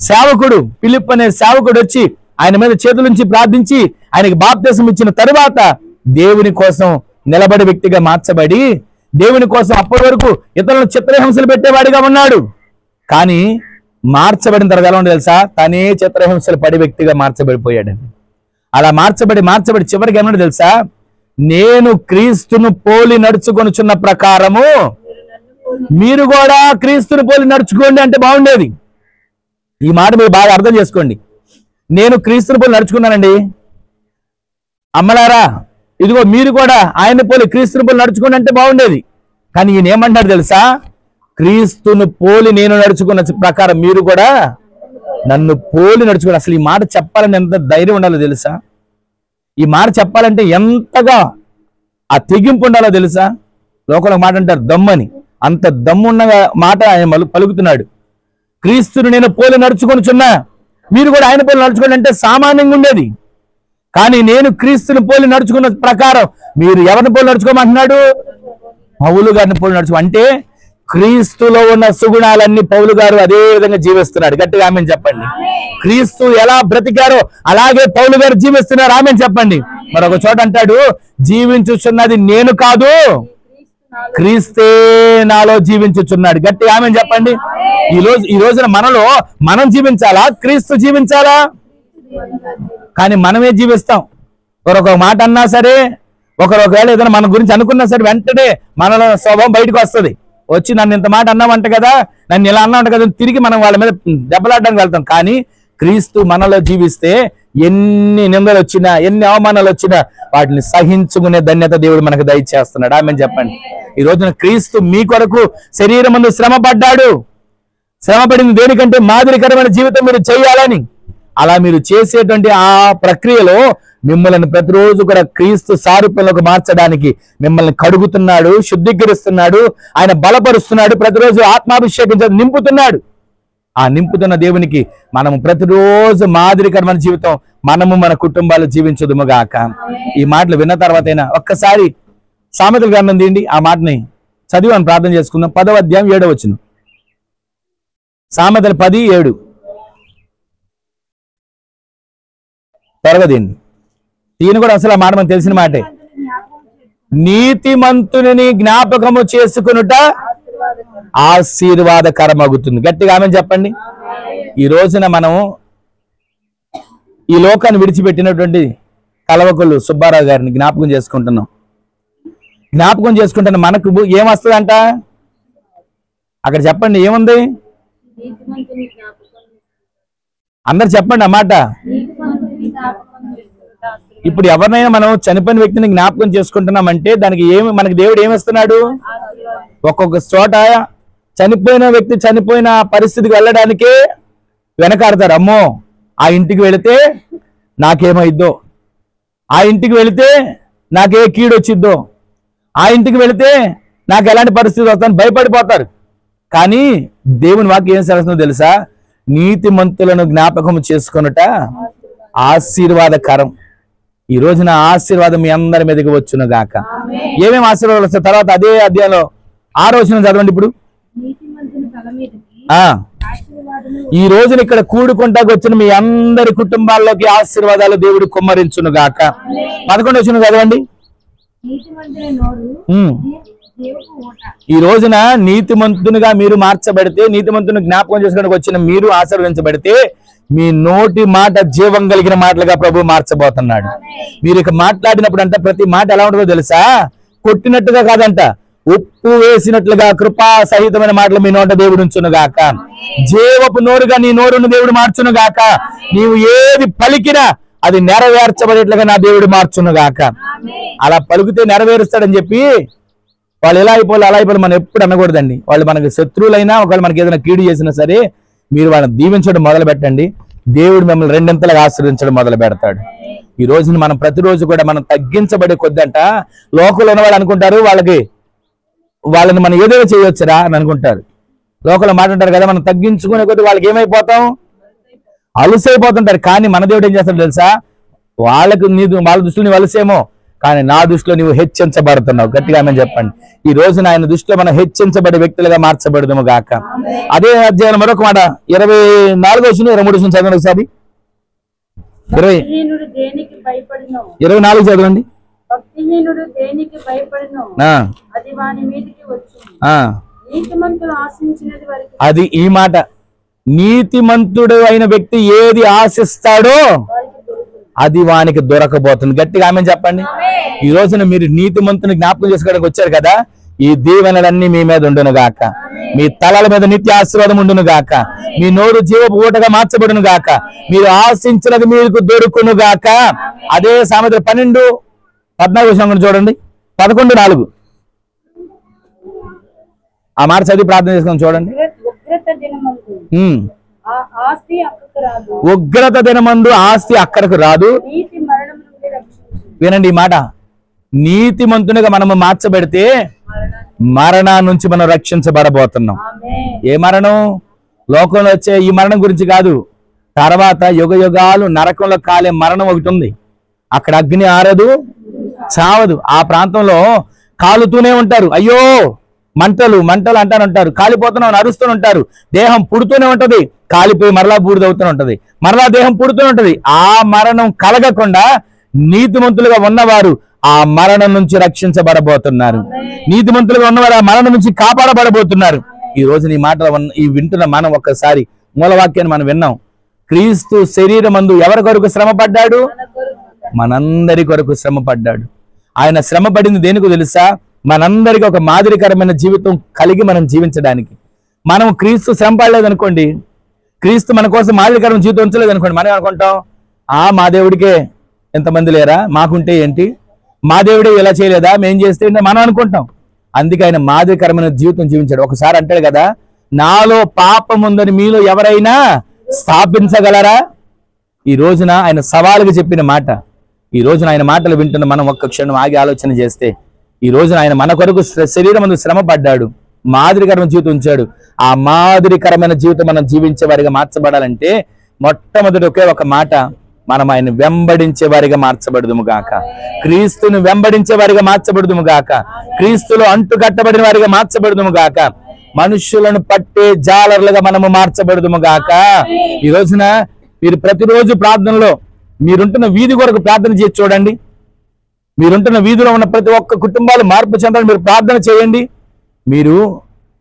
సేవకుడు, ఫిలిప్ అనే సేవకుడు వచ్చి ఆయన మీద చేతులుంచి ప్రార్థించి ఆయనకి బాప్తిసం ఇచ్చిన తర్వాత దేవుని కోసం నిలబడే వ్యక్తిగా మార్చబడి, దేవుని కోసం అప్పటి వరకు ఇతరులను చిత్రహింసలు పెట్టేవాడిగా ఉన్నాడు. కానీ మార్చబడిన తర్వాత ఎలా ఉందో తెలుసా? తనే చిత్రహింసలు పడే వ్యక్తిగా మార్చబడిపోయాడండి. అలా మార్చబడి చివరికి ఏమన్నా తెలుసా? నేను క్రీస్తును పోలి నడుచుకొనుచున్న ప్రకారము మీరు కూడా క్రీస్తును పోలి నడుచుకోండి అంటే బాగుండేది. ఈ మాట మీరు బాగా అర్థం చేసుకోండి. నేను క్రీస్తుని పోలి నడుచుకున్నానండి, అమ్మలారా ఇదిగో మీరు కూడా ఆయన పోలి క్రీస్తుని పోలి నడుచుకోండి అంటే బాగుండేది. కానీ ఈయన ఏమంటాడు తెలుసా? క్రీస్తును పోలి నేను నడుచుకున్న ప్రకారం మీరు కూడా నన్ను పోలి నడుచుకోండి. అసలు ఈ మాట చెప్పాలని ఎంత ధైర్యం ఉండాలో తెలుసా? ఈ మాట చెప్పాలంటే ఎంతగా ఆ తెగింపు ఉండాలో తెలుసా? లోకంలో మాట అంటారు దమ్మని, అంత దమ్మున్న మాట ఆయన పలుకుతున్నాడు. క్రీస్తును నేను పోలి నడుచుకొనుచున్నా, మీరు కూడా ఆయన పోలి నడుచుకోండి అంటే సామాన్యంగా ఉండేది. కానీ నేను క్రీస్తుని పోలి నడుచుకున్న ప్రకారం మీరు ఎవరిని పోలి నడుచుకోమంటున్నాడు? పౌలు గారిని పోలి నడుచుకో అంటే క్రీస్తులో ఉన్న సుగుణాలన్నీ పౌలు గారు అదే విధంగా జీవిస్తున్నాడు. గట్టిగా ఆమెను చెప్పండి. క్రీస్తు ఎలా బ్రతికారో అలాగే పౌలు గారు జీవిస్తున్నారు. ఆమెను చెప్పండి. మరొక చోట అంటాడు, జీవించుచున్నది నేను కాదు, క్రీస్తే నాలో జీవించుచున్నాడు. గట్టిగా ఆమెను చెప్పండి. ఈ రోజున మనలో మనం జీవించాలా, క్రీస్తు జీవించాలా? కానీ మనమే జీవిస్తాం. ఒకరొక మాట అన్నా సరే, ఒకవేళ ఏదైనా మన గురించి అనుకున్నా సరే వెంటనే మనలో స్వభావం బయటకు వస్తుంది. వచ్చి నన్ను ఇంత మాట అన్నామంట కదా, నన్ను ఇలా అన్నామంట కదా, తిరిగి మనం వాళ్ళ మీద దెబ్బలాడడానికి వెళ్తాం. కానీ క్రీస్తు మనలో జీవిస్తే ఎన్ని నిందలు వచ్చినా, ఎన్ని అవమానాలు వచ్చినా వాటిని సహించుకునే ధన్యత దేవుడు మనకు దయచేస్తున్నాడు. ఆమెను చెప్పండి. ఈ రోజున క్రీస్తు మీ కొరకు శరీరం ముందు శ్రమ పడ్డాడు. శ్రమ పడింది దేనికంటే మాదిరికరమైన జీవితం మీరు చేయాలని. అలా మీరు చేసేటువంటి ఆ ప్రక్రియలో మిమ్మల్ని ప్రతిరోజు కూడా క్రీస్తు సారూప్యంలోకి మార్చడానికి మిమ్మల్ని కడుగుతున్నాడు, శుద్ధీకరిస్తున్నాడు, ఆయన బలపరుస్తున్నాడు, ప్రతిరోజు ఆత్మాభిషేకం నింపుతున్నాడు. ఆ నింపుతున్న దేవునికి మనము ప్రతిరోజు మాదిరికరమైన జీవితం మనము మన కుటుంబాలు జీవించుదుముగాక. ఈ మాటలు విన్న తర్వాతైనా ఒక్కసారి సామెతల గ్రంథం తీయండి, ఆ మాటని చదివి మనం ప్రార్థన చేసుకుందాం. 10వ అధ్యాయం 7వ వచనం. సామెతలు 10:7 త్వరగా దీన్ని ఈయన కూడా అసలు ఆ మాట మనకు తెలిసిన మాటే. నీతిమంతుని జ్ఞాపకము చేసుకునుట ఆశీర్వాదకరమగుతుంది. గట్టిగా ఆమెను చెప్పండి. ఈ రోజున మనం ఈ లోకాన్ని విడిచిపెట్టినటువంటి కలవకొల్లు సుబ్బారావు గారిని జ్ఞాపకం చేసుకుంటున్నాం. జ్ఞాపకం చేసుకుంటున్న మనకు ఏమొస్తుందంట? అక్కడ చెప్పండి, ఏముంది? అందరు చెప్పండి ఆ మాట. ఇప్పుడు ఎవరినైనా మనం చనిపోయిన వ్యక్తిని జ్ఞాపకం చేసుకుంటున్నామంటే దానికి మనకి దేవుడు ఏమిస్తున్నాడు? ఒక్కొక్క చోట చనిపోయిన వ్యక్తి చనిపోయిన పరిస్థితికి వెళ్ళడానికే వెనకాడతారు. అమ్మో ఆ ఇంటికి వెళితే నాకేమైద్దో, ఆ ఇంటికి వెళితే నాకే కీడొచ్చిద్దో, ఆ ఇంటికి వెళితే నాకు ఎలాంటి పరిస్థితి వస్తుందని భయపడిపోతారు. కానీ దేవుని వాక్యం ఏం సెలవుతుందో తెలుసా? నీతిమంతులను జ్ఞాపకం చేసుకొనుట ఆశీర్వాదకరం. ఈ రోజున ఆశీర్వాదం మీ అందరి మీదకి వచ్చును గాక. ఏమేమి ఆశీర్వాదాలు వస్తాయి? తర్వాత అదే అధ్యాయంలో 6వ వచనం చదవండి. ఇప్పుడు ఈ రోజున ఇక్కడ కూడుకుంటాకు వచ్చిన మీ అందరి కుటుంబాల్లోకి ఆశీర్వాదాలు దేవుడు కుమ్మరించును గాక. 11వ వచనం చదవండి. ఈ రోజున నీతిమంతునిగా మీరు మార్చబడితే, నీతిమంతుని జ్ఞాపకం చేసుకోవడానికి వచ్చిన మీరు ఆశీర్వదించబడితే మీ నోటి మాట జీవం కలిగిన మాటలుగా ప్రభు మార్చబోతున్నాడు. మీరు ఇక మాట్లాడినప్పుడు అంట ప్రతి మాట ఎలా ఉంటుందో తెలుసా? కొట్టినట్టుగా కాదంట, ఉప్పు వేసినట్లుగా కృపా సహితమైన మాటలు మీ నోట దేవుడు ఉంచును గాక. జీవపు నోరుగా నీ నోరును దేవుడు మార్చును గాక. నీవు ఏది పలికినా అది నెరవేర్చబడేట్లుగా నా దేవుడు మార్చును గాక. అలా పలుకుతే నెరవేరుస్తాడని చెప్పి వాళ్ళు ఎలా అయిపోవాలి అలా అయిపోవాలి మనం ఎప్పుడు అనకూడదండి. వాళ్ళు మనకి శత్రువులైనా ఒకవేళ మనకి ఏదైనా కీడు చేసినా సరే మీరు వాళ్ళని దీవించడం మొదలు పెట్టండి, దేవుడు మిమ్మల్ని రెండింతలుగా ఆశీర్వదించడం మొదలు పెడతాడు. ఈ రోజున మనం ప్రతిరోజు కూడా మనం తగ్గించబడే కొద్దంట లోకంలో ఉన్న వాళ్ళు అనుకుంటారు వాళ్ళని మనం ఏదో చేయొచ్చురా అని అనుకుంటారు. లోకంలో మాట్లాడతారు కదా, మనం తగ్గించుకునే కొద్ది వాళ్ళకి ఏమైపోతాం? అలుసైపోతుంటారు. కానీ మన దేవుడు ఏం చేస్తాడు తెలుసా? వాళ్ళ దృష్టిలో నీవు అలసేమో, కానీ నా దృష్టిలో నీవు హెచ్చించబడుతున్నావు. గట్టిగా ఆమె చెప్పండి. ఈ రోజున ఆయన దృష్టిలో మనం హెచ్చించబడే వ్యక్తులుగా మార్చబడదుము గాక. అదే అధ్యాయం మరొక మాట 24వ వచనం 23వ వచనం చదవండి ఒకసారి. 24 చదవండి. అది ఈ మాట, నీతిమంతుడు అయిన వ్యక్తి ఏది ఆశిస్తాడో అది వానికి దొరకబోతుంది. గట్టిగా ఆమె చెప్పండి. ఈ రోజున మీరు నీతిమంతుని జ్ఞాపకం చేసుకోవడానికి వచ్చారు కదా, ఈ దీవెనలన్నీ మీ మీద ఉండును గాక, మీ తలల మీద నిత్య ఆశీర్వాదం ఉండును గాక, మీ నోరు జీవపు ఊటగా మార్చబడును గాక, మీరు ఆశించినది మీకు దొరుకును గాక. అదే సామెతలు 12:14 చూడండి, 11:4 ఆ మాట చదివి ప్రార్థన చేసుకొని చూడండి. ఉగ్రత దినమందు ఆస్తి అక్కడకు రాదు. వినండి ఈ మాట, నీతిమంతునిగా మనము మార్చబెడితే మరణా నుంచి మనం రక్షించబడబోతున్నాం. ఏ మరణం? లోకంలో వచ్చే ఈ మరణం గురించి కాదు, తర్వాత యుగ యుగాలు నరకంలో కాలే మరణం ఒకటి ఉంది. అక్కడ అగ్ని ఆరదు, చావదు. ఆ ప్రాంతంలో కాలుతూనే ఉంటారు. అయ్యో మంటలు మంటలు అంటారు, కాలిపోతూనే అరుస్తూనే ఉంటారు. దేహం పుడుతూనే ఉంటది, కాలిపోయి మరలా బూడిదవుతూనే ఉంటది, మరలా దేహం పుడుతూనే ఉంటది. ఆ మరణం కలగకుండా నీతిమంతులుగా ఉన్నవారు ఆ మరణం నుంచి రక్షించబడబోతున్నారు. నీతిమంతులుగా ఉన్నవారు ఆ మరణం నుంచి కాపాడబడబోతున్నారు. ఈ రోజు నీ మాటలు ఈ వింటున్న మనం ఒక్కసారి మూలవాక్యాన్ని మనం విన్నాం. క్రీస్తు శరీరమందు ఎవరి కొరకు శ్రమ పడ్డాడు? మనందరి కొరకు శ్రమ పడ్డాడు. ఆయన శ్రమ పడింది దేనికో తెలుసా? మనందరికీ ఒక మాదిరికరమైన జీవితం కలిగి మనం జీవించడానికి. మనం క్రీస్తు శ్రమ పడలేదనుకోండి, క్రీస్తు మన కోసం మాదిరికరమైన జీవితం ఉంచలేదనుకోండి, మనం అనుకుంటాం మా దేవుడికే ఎంతమంది లేరా, మాకుంటే ఏంటి, మా దేవుడే ఇలా చేయలేదా, మేం చేస్తే మనం అనుకుంటాం. అందుకే ఆయన మాదిరికరమైన జీవితం జీవించాడు. ఒకసారి అంటాడు కదా, నాలో పాపం ఉందని మీలో ఎవరైనా స్థాపించగలరా? ఈ రోజున ఆయన సవాలుగా చెప్పిన మాట. ఈ రోజున ఆయన మాటలు వింటున్న మనం ఒక్క క్షణం ఆగి ఆలోచన చేస్తే, ఈ రోజున ఆయన మన కొరకు శరీరం ముందు శ్రమ పడ్డాడు, మాదిరికరమైన జీవితం ఉంచాడు. ఆ మాదిరికరమైన జీవితం మనం జీవించే వారిగా మార్చబడాలంటే మొట్టమొదటి ఒకే ఒక మాట, మనం ఆయన వెంబడించే వారిగా మార్చబడదుము గాక, క్రీస్తుని వెంబడించే వారిగా మార్చబడదుము గాక, క్రీస్తులో అంటుకట్టబడిన వారిగా మార్చబడదుము గాక, మనుషులను పట్టే జాలర్లుగా మనము మార్చబడదుము గాక. ఈ రోజున మీరు ప్రతిరోజు ప్రార్థనలో మీరుంటున్న వీధి కొరకు ప్రార్థన చేసి చూడండి. మీరుంటున్న వీధిలో ఉన్న ప్రతి ఒక్క కుటుంబాలు మార్పు చెందాలని మీరు ప్రార్థన చేయండి. మీరు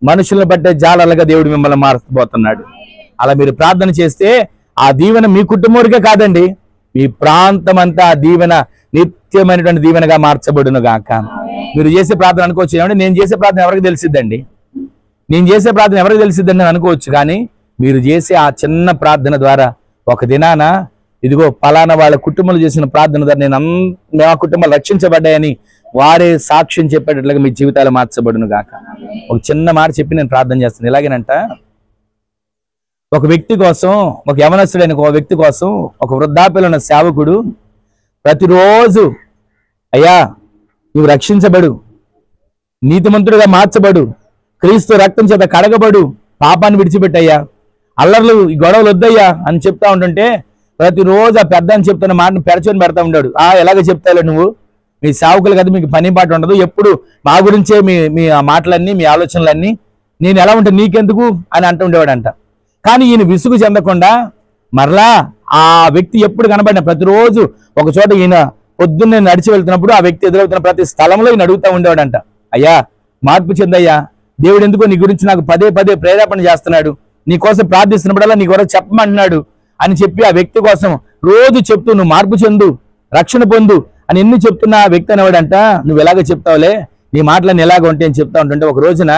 మనుషులను పట్టే జాలర్లుగా దేవుడు మిమ్మల్ని మార్చబోతున్నాడు. అలా మీరు ప్రార్థన చేస్తే ఆ దీవెన మీ కుటుంబంకే కాదండి, మీ ప్రాంతం అంతా ఆ దీవెన నిత్యమైనటువంటి దీవెనగా మార్చబడును గాక. మీరు చేసే ప్రార్థన అనుకోవచ్చు, ఏమంటే నేను చేసే ప్రార్థన ఎవరికి తెలిసిద్దండి, నేను చేసే ప్రార్థన ఎవరికి తెలిసిద్దండి అని అనుకోవచ్చు. కానీ మీరు చేసే ఆ చిన్న ప్రార్థన ద్వారా ఒక దినాన ఇదిగో పలానా వాళ్ళ కుటుంబాలు చేసిన ప్రార్థన ద్వారా మా కుటుంబాలు రక్షించబడ్డాయని వారే సాక్ష్యం చెప్పేటట్లుగా మీ జీవితాలు మార్చబడును గాక. ఒక చిన్న మాట చెప్పి నేను ప్రార్థన చేస్తాను. ఇలాగేనంట, ఒక వ్యక్తి కోసం, ఒక యవనస్తుడైన ఒక వ్యక్తి కోసం ఒక వృద్ధాప్యలో ఉన్న సేవకుడు ప్రతిరోజు, అయ్యా నువ్వు రక్షించబడు, నీతిమంతుడిగా మార్చబడు, క్రీస్తు రక్తం చేత కడగబడు, పాపాన్ని విడిచిపెట్టయ్యా, అల్లర్లు ఈ గొడవలు వద్దయ్యా అని చెప్తా ఉంటుంటే ప్రతిరోజు ఆ పెద్ద అని చెప్తున్న మాటను పెరచుకొని పెడతా ఉంటాడు. ఎలాగ చెప్తావు నువ్వు, మీ సేవకులు కదా, మీకు పని పాట ఉండదు, ఎప్పుడు మా గురించే మీ ఆ మాటలన్నీ, మీ ఆలోచనలన్నీ, నేను ఎలా ఉంటే నీకెందుకు అని అంటూ ఉండేవాడంట. కానీ ఈయన విసుగు చెందకుండా మరలా ఆ వ్యక్తి ఎప్పుడు కనబడిన ప్రతిరోజు ఒక చోట ఈయన పొద్దున్నే నడిచి వెళ్తున్నప్పుడు ఆ వ్యక్తి ఎదురవుతున్న ప్రతి స్థలంలో ఈయన అడుగుతూ ఉండేవాడంట, అయ్యా మార్పు చెందయ్యా, దేవుడు ఎందుకో నీ గురించి నాకు పదే పదే ప్రేరేపణ చేస్తున్నాడు, నీ కోసం ప్రార్థిస్తున్నప్పుడల్లా నీ కొరకు చెప్పమంటున్నాడు అని చెప్పి ఆ వ్యక్తి కోసం రోజు చెప్తూ నువ్వు మార్పు చెందు, రక్షణ పొందు అని ఎన్ని చెప్తున్నా ఆ వ్యక్తి అనేవాడంట, నువ్వు ఎలాగ చెప్తావులే, నీ మాటలన్నీ ఎలాగ ఉంటాయి అని చెప్తా ఉంటుంటే ఒక రోజున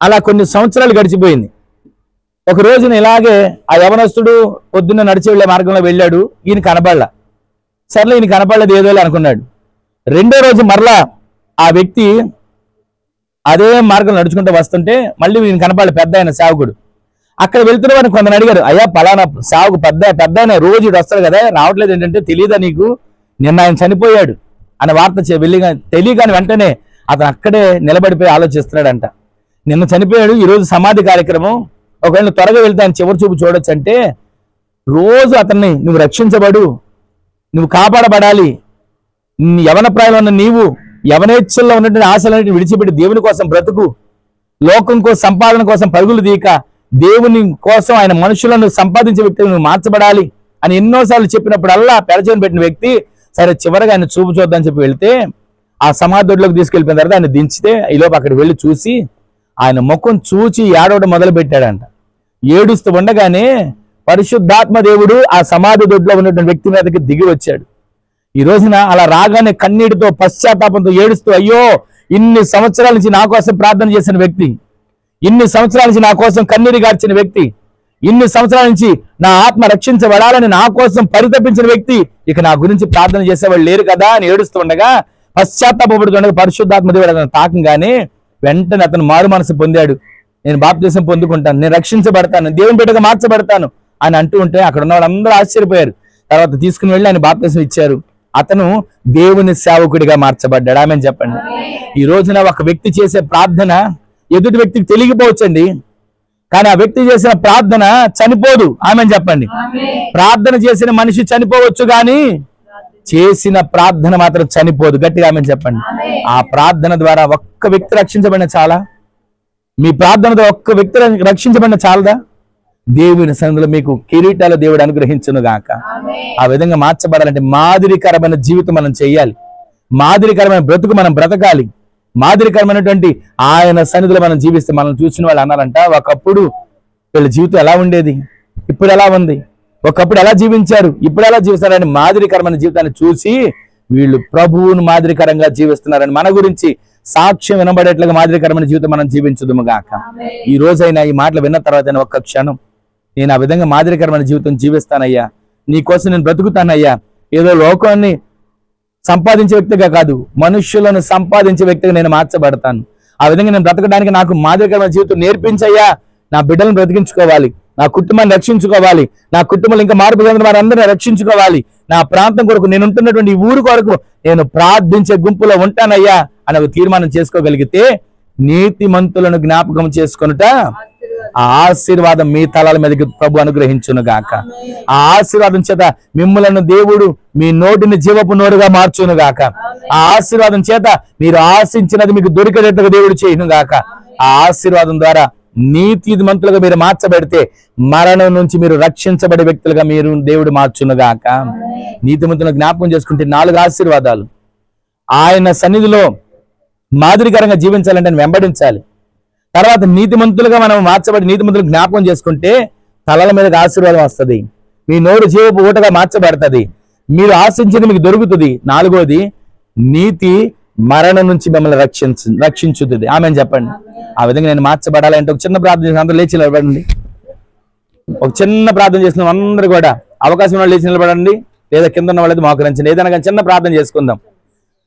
అలా కొన్ని సంవత్సరాలు గడిచిపోయింది. ఒక రోజున ఇలాగే ఆ యవనస్తుడు పొద్దున్న నడిచి వెళ్లే మార్గంలో వెళ్ళాడు, ఈయన కనపడలా. సర్లే ఈయన కనపడలేదు ఏదో అనుకున్నాడు. రెండో రోజు మరలా ఆ వ్యక్తి అదే మార్గం నడుచుకుంటూ వస్తుంటే మళ్ళీ ఈయన కనపడలే, పెద్ద ఆయన సేవకుడు. అక్కడ వెళ్తున్న వారిని కొందరు అడిగారు, అయ్యా పలానా సేవకు పెద్ద ఆయన రోజు ఇటు వస్తాడు కదా, రావట్లేదు ఏంటంటే, తెలియదా నీకు, నిన్న ఆయన చనిపోయాడు అనే వార్త తెలియగాని వెంటనే అతను అక్కడే నిలబడిపోయి ఆలోచిస్తున్నాడంట. నిన్న చనిపోయాడు, ఈరోజు సమాధి కార్యక్రమం, ఒకవేళ త్వరగా వెళ్తే ఆయన చివరి చూపు చూడొచ్చు అంటే, రోజు అతన్ని నువ్వు రక్షించబడు, నువ్వు కాపాడబడాలి, యవన ప్రాయంలో ఉన్న నీవు యవనేచ్ఛల్లో ఉన్నటువంటి ఆశలన్నిటిని విడిచిపెట్టి దేవుని కోసం బ్రతుకు, లోకం కోసం సంపాదన కోసం పరుగులు తీయక దేవుని కోసం ఆయన మనుషులను సంపాదించే వ్యక్తిని నువ్వు మార్చబడాలి అని ఎన్నోసార్లు చెప్పినప్పుడల్లా పెరచని పెట్టిన వ్యక్తి సరే చివరిగా ఆయన చూపు చూద్దామని చెప్పి వెళ్తే ఆ సమాధుడిలోకి తీసుకెళ్ళిపోయిన తర్వాత ఆయన దించితే ఈలోపు అక్కడికి వెళ్ళి చూసి ఆయన ముఖం చూచి ఏడవడం మొదలు పెట్టాడంట. ఏడుస్తూ ఉండగానే పరిశుద్ధాత్మ దేవుడు ఆ సమాధి దొడ్లో ఉన్నటువంటి వ్యక్తి మీదకి దిగి వచ్చాడు. ఈ రోజున అలా రాగానే కన్నీటితో పశ్చాత్తాపంతో ఏడుస్తూ, అయ్యో ఇన్ని సంవత్సరాల నుంచి నా కోసం ప్రార్థన చేసిన వ్యక్తి, ఇన్ని సంవత్సరాల నుంచి నా కోసం కన్నీరు గార్చిన వ్యక్తి, ఇన్ని సంవత్సరాల నుంచి నా ఆత్మ రక్షించబడాలని నా కోసం పరితపించిన వ్యక్తి ఇక నా గురించి ప్రార్థన చేసేవాళ్ళు లేరు కదా అని ఏడుస్తుండగా, పశ్చాత్తాపడుతుండగా పరిశుద్ధాత్మ దేవుడు అతను తాకంగానే వెంటనే అతను మారు మనసు పొందాడు. నేను బాప్తిసం పొందుకుంటాను, నేను రక్షించబడతాను, దేవుని బిడ్డగా మార్చబడతాను అని అంటూ ఉంటే అక్కడ ఉన్న వాళ్ళందరూ ఆశ్చర్యపోయారు. తర్వాత తీసుకుని వెళ్ళి ఆయన బాప్తిసం ఇచ్చారు. అతను దేవుని సేవకుడిగా మార్చబడ్డాడు. ఆమెను చెప్పండి. ఈ రోజున ఒక వ్యక్తి చేసే ప్రార్థన ఎదుటి వ్యక్తికి తెలియకపోవచ్చండి, కానీ ఆ వ్యక్తి చేసిన ప్రార్థన చనిపోదు. ఆమెను చెప్పండి. ప్రార్థన చేసిన మనిషి చనిపోవచ్చు, కానీ చేసిన ప్రార్థన మాత్రం చనిపోదు. గట్టిగా ఆమెను చెప్పండి. ఆ ప్రార్థన ద్వారా ఒక్క వ్యక్తి రక్షించబడిన చాలా? మీ ప్రార్థనతో ఒక్క వ్యక్తి రక్షించబడిన చాలదా? దేవుని సన్నిధిలో మీకు కిరీటాల దేవుడు అనుగ్రహించును గాక. ఆ విధంగా మార్చబడాలంటే మాదిరికరమైన జీవితం మనం చేయాలి, మాదిరికరమైన బ్రతుకు మనం బ్రతకాలి, మాదిరికరమైనటువంటి ఆయన సన్నిధిలో మనం జీవిస్తే మనం చూసిన వాళ్ళు అన్నారంట, ఒకప్పుడు వీళ్ళ జీవితం ఎలా ఉండేది, ఇప్పుడు ఎలా ఉంది, ఒకప్పుడు ఎలా జీవించారు, ఇప్పుడు ఎలా జీవిస్తారని మాదిరికరమైన జీవితాన్ని చూసి వీళ్ళు ప్రభువును మాదిరికరంగా జీవిస్తున్నారని మన గురించి సాక్ష్యం వినబడేట్లుగా మాదిరికరమైన జీవితం మనం జీవించుదుము గాక. ఈ రోజైనా ఈ మాటలు విన్న తర్వాత ఒక్క క్షణం నేను ఆ విధంగా మాదిరికరమైన జీవితం జీవిస్తానయ్యా, నీకోసం నేను బ్రతుకుతానయ్యా, ఏదో లోకాన్ని సంపాదించే వ్యక్తిగా కాదు, మనుష్యులను సంపాదించే వ్యక్తిగా నేను మార్చబడతాను. ఆ విధంగా నేను బ్రతకడానికి నాకు మాదిరికరమైన జీవితం నేర్పించయ్యా. నా బిడ్డలను బ్రతికించుకోవాలి, నా కుటుంబాన్ని రక్షించుకోవాలి, నా కుటుంబంలో ఇంకా మార్పు చెందిన వారందరినీ రక్షించుకోవాలి, నా ప్రాంతం కొరకు, నేను ఉంటున్నటువంటి ఈ ఊరు కొరకు నేను ప్రార్థించే గుంపులో ఉంటానయ్యా అని ఒక తీర్మానం చేసుకోగలిగితే నీతిమంతులను జ్ఞాపకం చేసుకొనుట ఆ ఆశీర్వాదం మీ తలాల మీదకి ప్రభు అనుగ్రహించును గాక. ఆ ఆశీర్వాదం చేత మిమ్ములను దేవుడు మీ నోటిని జీవపు నోరుగా మార్చును గాక. ఆ ఆశీర్వాదం చేత మీరు ఆశించినది మీకు దొరికేటట్టుగా దేవుడు చేయును గాక. ఆ ఆశీర్వాదం ద్వారా నీతిమంతులుగా మీరు మార్చబడితే మరణం నుంచి మీరు రక్షించబడే వ్యక్తులుగా మీరు దేవుడు మార్చును గాక. నీతిమంతులను జ్ఞాపకం చేసుకుంటే 4 ఆశీర్వాదాలు. ఆయన సన్నిధిలో మాదిరికరంగా జీవించాలంటే వెంబడించాలి. తర్వాత నీతిమంతులుగా మనం మార్చబడి నీతిమంతులు జ్ఞాపకం చేసుకుంటే తలల మీద ఆశీర్వాదం వస్తుంది, మీ నోరు జీవపు ఊటగా మార్చబడుతుంది, మీరు ఆశించింది మీకు దొరుకుతుంది. 4వది నీతి మరణం నుంచి మిమ్మల్ని రక్షించుతుంది. ఆమెను చెప్పండి. ఆ విధంగా నేను మార్చబడాలంటే ఒక చిన్న ప్రార్థన చేసిన అందరూ లేచి నిలబడండి. ఒక చిన్న ప్రార్థన చేసిన అందరూ కూడా అవకాశం ఉన్న లేచి నిలబడండి, లేదా కింద ఉన్న వాళ్ళది మోకరించండి. ఏదైనా కానీ చిన్న ప్రార్థన చేసుకుందాం.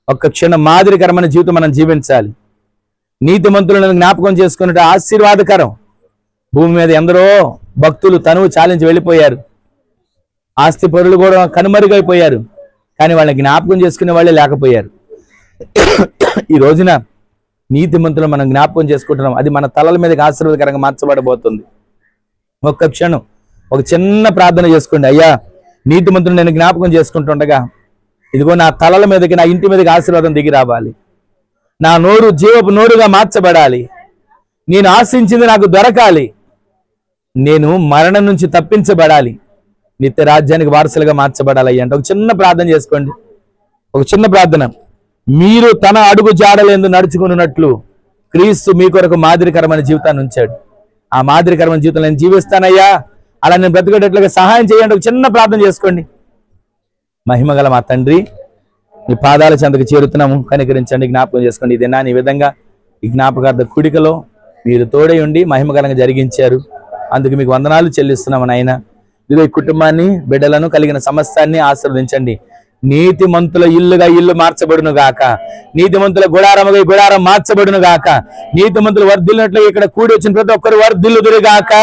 ఒక్క క్షణం మాదిరికరమైన జీవితం మనం జీవించాలి. నీతిమంతులను జ్ఞాపకం చేసుకున్నట్టు ఆశీర్వాదకరం. భూమి మీద ఎందరో భక్తులు తనువు చాలించి వెళ్ళిపోయారు, ఆస్తి పరులు కూడా కనుమరుగైపోయారు, కానీ వాళ్ళని జ్ఞాపకం చేసుకునే వాళ్ళే లేకపోయారు. ఈ రోజున నీతిమంతులు మనం జ్ఞాపకం చేసుకుంటున్నాం, అది మన తలల మీదకి ఆశీర్వాదకరంగా మార్చబడబోతుంది. ఒక్క క్షణం ఒక చిన్న ప్రార్థన చేసుకోండి. అయ్యా, నీతిమంతులు నేను జ్ఞాపకం చేసుకుంటుండగా ఇదిగో నా తలల మీదకి, నా ఇంటి మీదకి ఆశీర్వాదం దిగి రావాలి, నా నోరు జీవపు నోరుగా మార్చబడాలి, నేను ఆశించింది నాకు దొరకాలి, నేను మరణం నుంచి తప్పించబడాలి, నిత్య రాజ్యానికి వారసులుగా మార్చబడాలి అంటే ఒక చిన్న ప్రార్థన చేసుకోండి. ఒక చిన్న ప్రార్థన. మీరు తన అడుగు జాడలేందు నడుచుకున్నట్లు క్రీస్తు మీ కొరకు మాదిరికరమైన జీవితాన్ని ఉంచాడు. ఆ మాదిరికరమైన జీవితం నేను జీవిస్తానయ్యా, అలా నేను బ్రతికేటట్లుగా సహాయం చేయండి. ఒక చిన్న ప్రార్థన చేసుకోండి. మహిమగల మా తండ్రి, మీ పాదాల చెంతకు చేరుతున్నాము, కనికరించండి, జ్ఞాపకం చేసుకోండి. ఇదేనా ఈ విధంగా ఈ జ్ఞాపకార్థ కూడికలో మీరు తోడై ఉండి మహిమకరంగా జరిగించారు, అందుకు మీకు వందనాలు చెల్లిస్తున్నాము నాయన. ఇదిగో ఈ కుటుంబాన్ని, బిడ్డలను, కలిగిన సమస్తాన్ని ఆశీర్వదించండి. నీతిమంతుల ఇల్లుగా ఇల్లు మార్చబడును గాక, నీతిమంతుల గుడారముగా గుడారం మార్చబడును గాక, నీతిమంతులు వర్ధిల్లినట్లు ఇక్కడ కూడి వచ్చిన ప్రతి ఒక్కరు వర్ధిల్లుదురుగాక.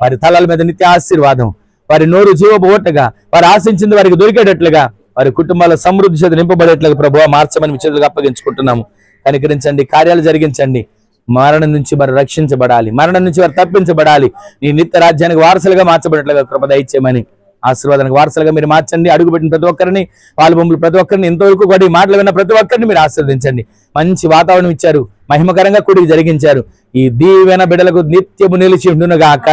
వారి తలల మీద నిత్య ఆశీర్వాదం, వారి నోరు జీవపు ఓటగా, వారు ఆశించింది వారికి దొరికేటట్లుగా, వారి కుటుంబాల సమృద్ధి చేత నింపబడేట్లుగా ప్రభువా మార్చమని మీ చేతులకు అప్పగించుకుంటున్నాము. కనికరించండి, కార్యాలు జరిగించండి. మరణం నుంచి వారు రక్షించబడాలి, మరణం నుంచి వారు తప్పించబడాలి, నీ నిత్య రాజ్యానికి వారసులుగా మార్చబడేట్లుగా కృప దయచేయమని, ఆశీర్వాదానికి వారసులుగా మీరు మార్చండి. అడుగుపెట్టిన ప్రతి ఒక్కరిని, పాలుబొమ్మలు ప్రతి ఒక్కరిని, ఇంతవరకు కూడా ఈ మాటలు విన్న ప్రతి ఒక్కరిని మీరు ఆశీర్వదించండి. మంచి వాతావరణం ఇచ్చారు, మహిమకరంగా కూడికి జరిగించారు. ఈ దీవెన బిడ్డలకు నిత్యము నిలిచి ఉండునుగాక.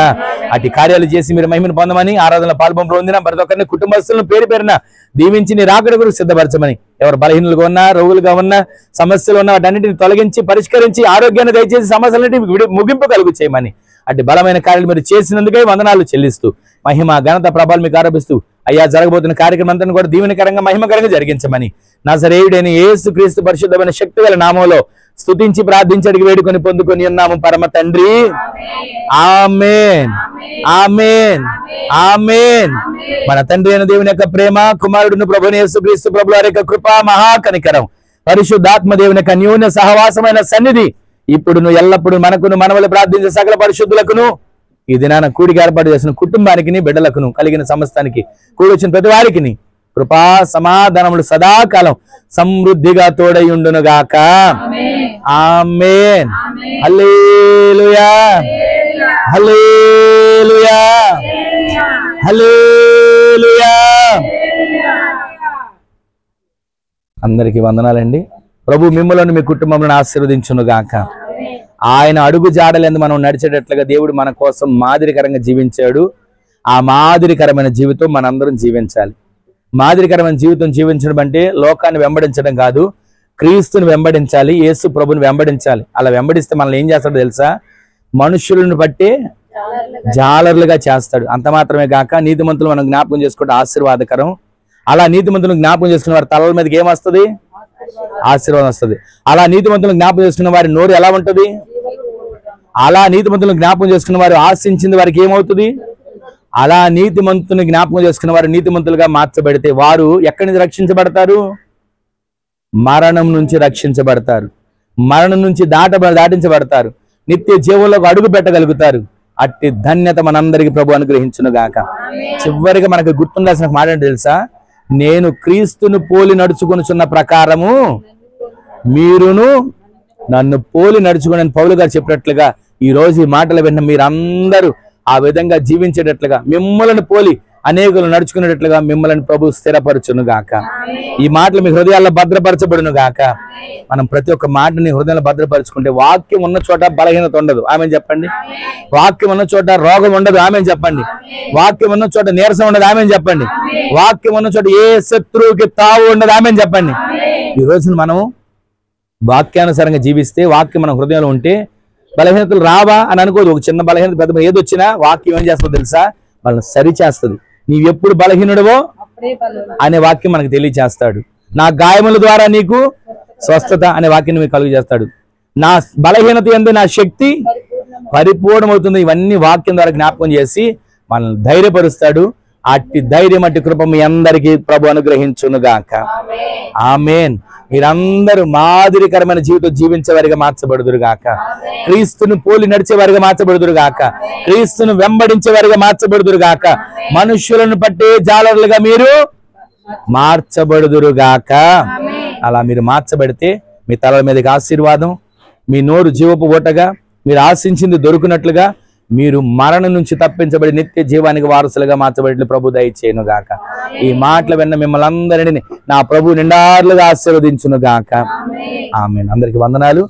అటు కార్యాలు చేసి మీరు మహిమను పొందమని, ఆరాధనలో పాల్పొంపులు పొందిన ప్రతి ఒక్కరిని, కుటుంబస్తులను పేరు పేరున దీవించి నీ రాకడ గురించి సిద్ధపరచమని, ఎవరు బలహీనులుగా ఉన్నా, రోగులుగా ఉన్నా, సమస్యలు ఉన్నా వాటన్నిటిని తొలగించి పరిష్కరించి ఆరోగ్యాన్ని దయచేసి సమస్యలన్నింటినీ ముగింపు కలుగు చేయమని, అటు బలమైన కార్యాలు మీరు చేసినందుకే వందనాలు చెల్లిస్తూ మహిమ ఘనత ప్రభావాలు మీకు ఆరోపిస్తూ అయ్యా జరగబోతున్న కార్యక్రమం అంతా కూడా దీవెనకరంగా మహిమకరంగా జరిగించమని నజరేయుడైన యేసుక్రీస్తు పరిశుద్ధమైన శక్తి గల నామములో స్తుతించి ప్రార్థించి అడిగి వేడుకొని పొందుకొని ఉన్నాము పరమ తండ్రి. ఆమేన్, ఆమేన్, ఆమేన్. మన తండ్రి అయిన దేవుని యొక్క ప్రేమ, కుమారుడును ప్రభువైన యేసుక్రీస్తు ప్రభువు వారి యొక్క కృప, మహాకనికరం, పరిశుద్ధాత్మ దేవుని యొక్క అన్యోన్య సహవాసమైన సన్నిధి ఇప్పుడును ఎల్లప్పుడూ మనకును మనవలు ప్రార్థించే సకల పరిశుద్ధులకును ఈ దినాన కూడికి ఏర్పాటు చేసిన కుటుంబానికి బిడ్డలకును కలిగిన సమస్తానికి కూడి వచ్చిన ప్రతి వారికి కృపా సమాధానములు సదాకాలం సమృద్ధిగా తోడై ఉండును గాక. ఆమేన్. హల్లెలూయా, హల్లెలూయా, హల్లెలూయా. అందరికీ వందనాలండి. ప్రభు మిమ్మల్ని మీ కుటుంబంలో ఆశీర్వదించును గాక. ఆయన అడుగు జాడలందు మనం నడిచేటట్లుగా దేవుడు మన కోసం మాదిరికరంగా జీవించాడు. ఆ మాదిరికరమైన జీవితం మనందరం జీవించాలి. మాదిరికరమైన జీవితం జీవించడం అంటే లోకాన్ని వెంబడించడం కాదు, క్రీస్తుని వెంబడించాలి, యేసు ప్రభుని వెంబడించాలి. అలా వెంబడిస్తే మనల్ని ఏం చేస్తాడో తెలుసా? మనుషులను బట్టి జాలర్లుగా చేస్తాడు. అంత మాత్రమే కాక నీతిమంతులు మనం జ్ఞాపకం చేసుకుంటే ఆశీర్వాదకరం. అలా నీతిమంతులను జ్ఞాపకం చేసుకున్న వారి తలల మీదకి ఏమొస్తుంది? ఆశీర్వాదం వస్తుంది. అలా నీతిమంతులను జ్ఞాపకం చేసుకున్న వారి నోరు ఎలా ఉంటది? అలా నీతిమంతులను జ్ఞాపకం చేసుకున్న వారు ఆశించింది వారికి ఏమవుతుంది? అలా నీతిమంతుని జ్ఞాపకం చేసుకున్న వారు నీతిమంతులుగా మార్చబడితే వారు ఎక్కడి నుంచి రక్షించబడతారు? మరణం నుంచి రక్షించబడతారు, మరణం నుంచి దాటించబడతారు, నిత్య జీవంలోకి అడుగు పెట్టగలుగుతారు. అట్టి ధన్యత మనందరికీ ప్రభు అనుగ్రహించును గాక. చివరిగా మనకు గుర్తుండాల్సిన మాట ఏంటో తెలుసా? నేను క్రీస్తును పోలి నడుచుకొనుచున్న ప్రకారము మీరును నన్ను పోలి నడుచుకుని పౌలు గారు చెప్పినట్లుగా ఈ రోజు ఈ మాటలు విన్న మీరందరూ ఆ విధంగా జీవించేటట్లుగా, మిమ్మల్ని పోలి అనేకులు నడుచుకునేటట్లుగా మిమ్మల్ని ప్రభు స్థిరపరచును గాక. ఈ మాటలు మీ హృదయాల్లో భద్రపరచబడును గాక. మనం ప్రతి ఒక్క మాటని హృదయాల్లో భద్రపరచుకుంటే వాక్యం ఉన్న చోట బలహీనత ఉండదు. ఆమెను చెప్పండి. వాక్యం ఉన్న చోట రోగం ఉండదు. ఆమెను చెప్పండి. వాక్యం ఉన్న చోట నీరసం ఉండదు. ఆమెను చెప్పండి. వాక్యం ఉన్న చోట ఏ శత్రువుకి తావు ఉండదు. ఆమెను చెప్పండి. ఈ రోజున మనం వాక్యానుసారంగా జీవిస్తే, వాక్యం మన హృదయంలో ఉంటే బలహీనతలు రావా అని అనుకోదు. ఒక చిన్న బలహీనత పెద్ద ఏదొచ్చినా వాక్యం ఏం చేస్తుందో తెలుసా? వాళ్ళని సరిచేస్తుంది. నీవు ఎప్పుడు బలహీనుడవో అనే వాక్యం మనకు తెలియచేస్తాడు. నా గాయముల ద్వారా నీకు స్వస్థత అనే వాక్యం మీకు కలుగు చేస్తాడు. నా బలహీనత యందు నా శక్తి పరిపూర్ణమవుతుంది. ఇవన్నీ వాక్యం ద్వారా జ్ఞాపకం చేసి మనల్ని ధైర్యపరుస్తాడు. అట్టి ధైర్యం, అట్టి కృప మీ అందరికీ ప్రభు అనుగ్రహించును గాక. ఆమేన్. మీరందరూ మాదిరికరమైన జీవితం జీవించేవారిగా మార్చబడుదురు గాక. క్రీస్తును పోలి నడిచేవారిగా మార్చబడుదురు గాక. క్రీస్తును వెంబడించేవారిగా మార్చబడుదురు గాక. మనుష్యులను పట్టే జాలర్లుగా మీరు మార్చబడుదురు గాక. అలా మీరు మార్చబడితే మీ తలల మీదకి ఆశీర్వాదం, మీ నోరు జీవపు ఓటగా, మీరు ఆశించింది దొరుకునట్లుగా, మీరు మరణం నుంచి తప్పించబడి నిత్య జీవానికి వారసులుగా మార్చబడి ప్రభు దయచేయును గాక. ఈ మాటలు విన్న మిమ్మల్ని అందరినీ నా ప్రభు నిండార్లుగా ఆశీర్వదించును గాక. ఆమేన్. అందరికి వందనాలు.